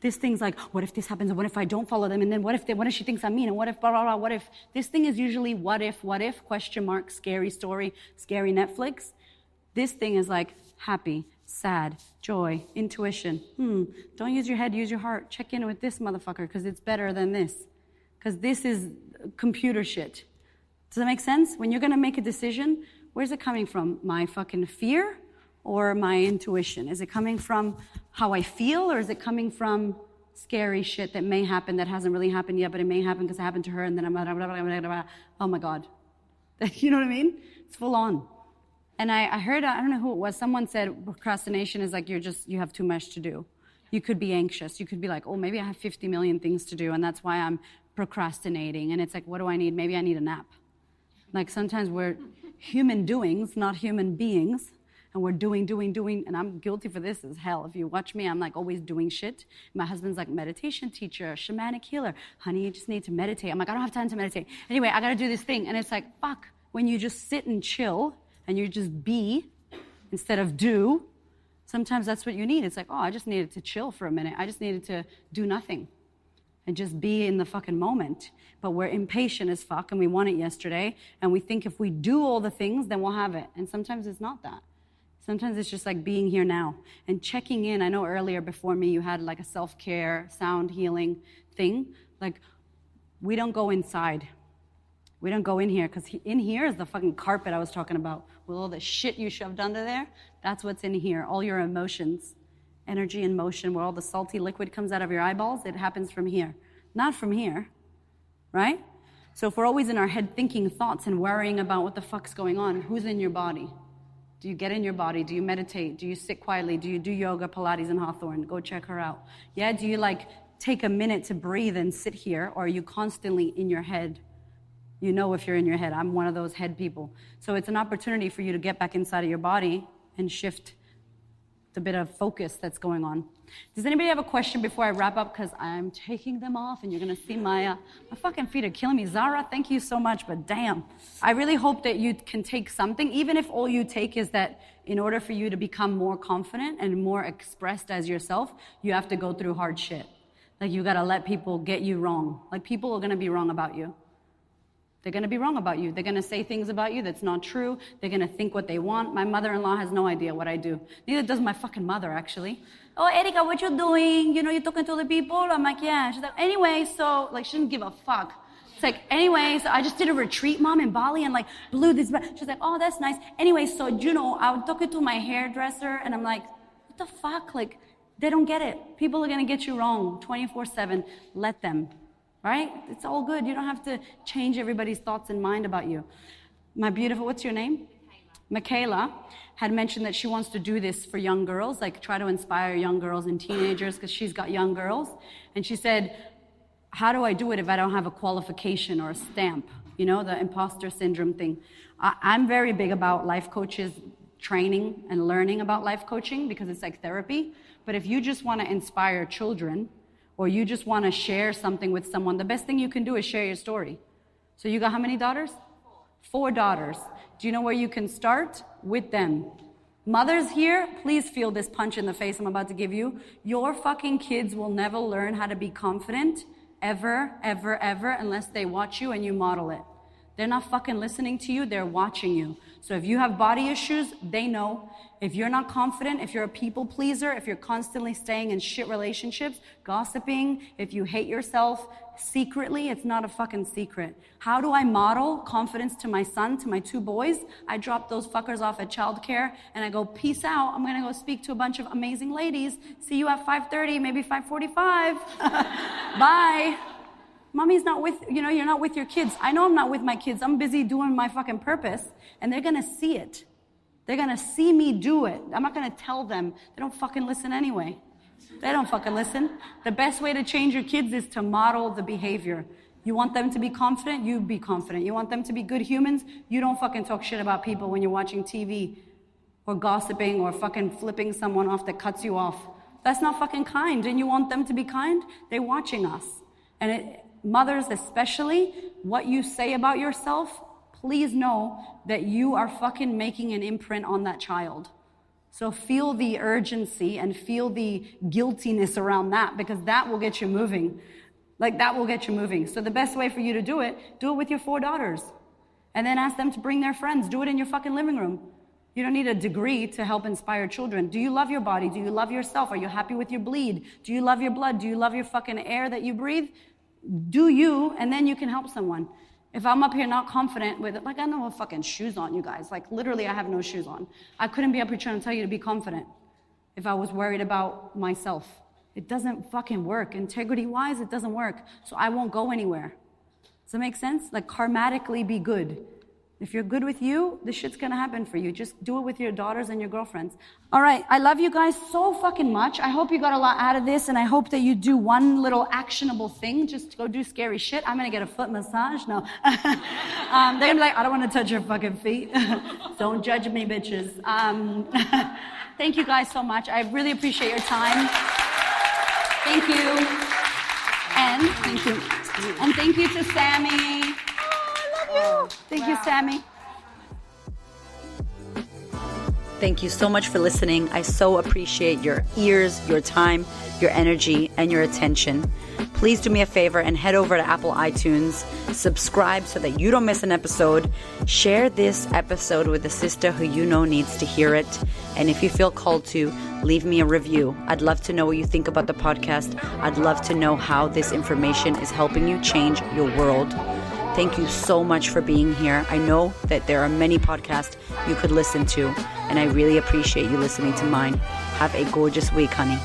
This thing's like, what if this happens? And what if I don't follow them? And then what if she thinks I'm mean? And what if, blah, blah, blah, what if? This thing is usually what if, question mark, scary story, scary Netflix. This thing is like happy, sad, joy, intuition. Don't use your head, use your heart. Check in with this motherfucker because it's better than this. Because this is computer shit. Does that make sense? When you're going to make a decision, where's it coming from? My fucking fear or my intuition? Is it coming from how I feel, or is it coming from scary shit that may happen that hasn't really happened yet, but it may happen because it happened to her, and then I'm blah, blah, blah, blah. Oh my God. You know what I mean? It's full on. And I heard, I don't know who it was, someone said procrastination is like you have too much to do. You could be anxious. You could be like, oh, maybe I have 50 million things to do, and that's why I'm procrastinating. And it's like, what do I need? Maybe I need a nap. Like sometimes we're human doings, not human beings. And we're doing, and I'm guilty for this as hell. If you watch me, I'm like always doing shit. My husband's like meditation teacher, shamanic healer. Honey, you just need to meditate. I'm like, I don't have time to meditate. Anyway, I gotta do this thing. And it's like, fuck, when you just sit and chill and you just be instead of do, sometimes that's what you need. It's like, oh, I just needed to chill for a minute. I just needed to do nothing and just be in the fucking moment. But we're impatient as fuck and we want it yesterday. And we think if we do all the things, then we'll have it. And sometimes it's not that. Sometimes it's just like being here now and checking in. I know earlier before me you had like a self-care, sound healing thing. Like we don't go inside. We don't go in here because in here is the fucking carpet I was talking about with all the shit you shoved under there. That's what's in here. All your emotions, energy and motion, where all the salty liquid comes out of your eyeballs, it happens from here, not from here, right? So if we're always in our head thinking thoughts and worrying about what the fuck's going on, who's in your body? Do you get in your body? Do you meditate? Do you sit quietly? Do you do yoga, Pilates, and Hawthorne? Go check her out. Yeah, do you like take a minute to breathe and sit here, or are you constantly in your head? You know if you're in your head. I'm one of those head people. So it's an opportunity for you to get back inside of your body and shift the bit of focus that's going on. Does anybody have a question before I wrap up? Because I'm taking them off, and you're going to see my fucking feet are killing me. Zara, thank you so much, but damn. I really hope that you can take something, even if all you take is that in order for you to become more confident and more expressed as yourself, you have to go through hard shit. Like you got to let people get you wrong. Like people are going to be wrong about you. They're going to be wrong about you. They're going to say things about you that's not true. They're going to think what they want. My mother-in-law has no idea what I do. Neither does my fucking mother, actually. Oh, Erika, what you doing? You know, you're talking to the people? I'm like, yeah. She's like, anyway, so, like, she didn't give a fuck. It's like, anyway, so I just did a retreat, Mom, in Bali, and, like, blew this. She's like, oh, that's nice. Anyway, so, you know, I was talking to my hairdresser, and I'm like, what the fuck? Like, they don't get it. People are going to get you wrong 24/7. Let them. Right? It's all good. You don't have to change everybody's thoughts and mind about you. My beautiful, what's your name? Michaela had mentioned that she wants to do this for young girls, like try to inspire young girls and teenagers because she's got young girls. And she said, how do I do it if I don't have a qualification or a stamp? You know, the imposter syndrome thing. I'm very big about life coaches training and learning about life coaching because it's like therapy. But if you just want to inspire children, or you just want to share something with someone, the best thing you can do is share your story. So you got how many daughters? 4 daughters. Do you know where you can start? With them. Mothers here, please feel this punch in the face I'm about to give you. Your fucking kids will never learn how to be confident, ever, ever, ever, unless they watch you and you model it. They're not fucking listening to you, they're watching you. So if you have body issues, they know. If you're not confident, if you're a people pleaser, if you're constantly staying in shit relationships, gossiping, if you hate yourself secretly, it's not a fucking secret. How do I model confidence to my son, to my 2 boys? I drop those fuckers off at childcare and I go, peace out. I'm gonna go speak to a bunch of amazing ladies. See you at 5:30, maybe 5:45. Bye. Mommy's not with, you know, you're not with your kids. I know I'm not with my kids. I'm busy doing my fucking purpose, and they're gonna see it. They're gonna see me do it. I'm not gonna tell them. They don't fucking listen anyway. They don't fucking listen. The best way to change your kids is to model the behavior. You want them to be confident? You be confident. You want them to be good humans? You don't fucking talk shit about people when you're watching TV or gossiping or fucking flipping someone off that cuts you off. That's not fucking kind. And you want them to be kind? They're watching us. And mothers especially, what you say about yourself, please know that you are fucking making an imprint on that child. So feel the urgency and feel the guiltiness around that, because that will get you moving. Like, that will get you moving. So the best way for you to do it with your 4 daughters. And then ask them to bring their friends. Do it in your fucking living room. You don't need a degree to help inspire children. Do you love your body? Do you love yourself? Are you happy with your bleed? Do you love your blood? Do you love your fucking air that you breathe? Do you, and then you can help someone. If I'm up here not confident with it, like, I don't have fucking shoes on, you guys. Like, literally, I have no shoes on. I couldn't be up here trying to tell you to be confident if I was worried about myself. It doesn't fucking work. Integrity-wise, it doesn't work. So I won't go anywhere. Does that make sense? Like, karmatically be good. If you're good with you, this shit's gonna happen for you. Just do it with your daughters and your girlfriends. All right, I love you guys so fucking much. I hope you got a lot out of this, and I hope that you do one little actionable thing. Just go do scary shit. I'm gonna get a foot massage. No. They're gonna be like, I don't wanna touch your fucking feet. Don't judge me, bitches. Thank you guys so much. I really appreciate your time. Thank you. And thank you. And thank you to Sammy. Thank you, Sammy. Thank you so much for listening. I so appreciate your ears, your time, your energy, and your attention. Please do me a favor and head over to Apple iTunes, subscribe so that you don't miss an episode, share this episode with a sister who you know needs to hear it, and if you feel called to, leave me a review. I'd love to know what you think about the podcast. I'd love to know how this information is helping you change your world. Thank you so much for being here. I know that there are many podcasts you could listen to, and I really appreciate you listening to mine. Have a gorgeous week, honey.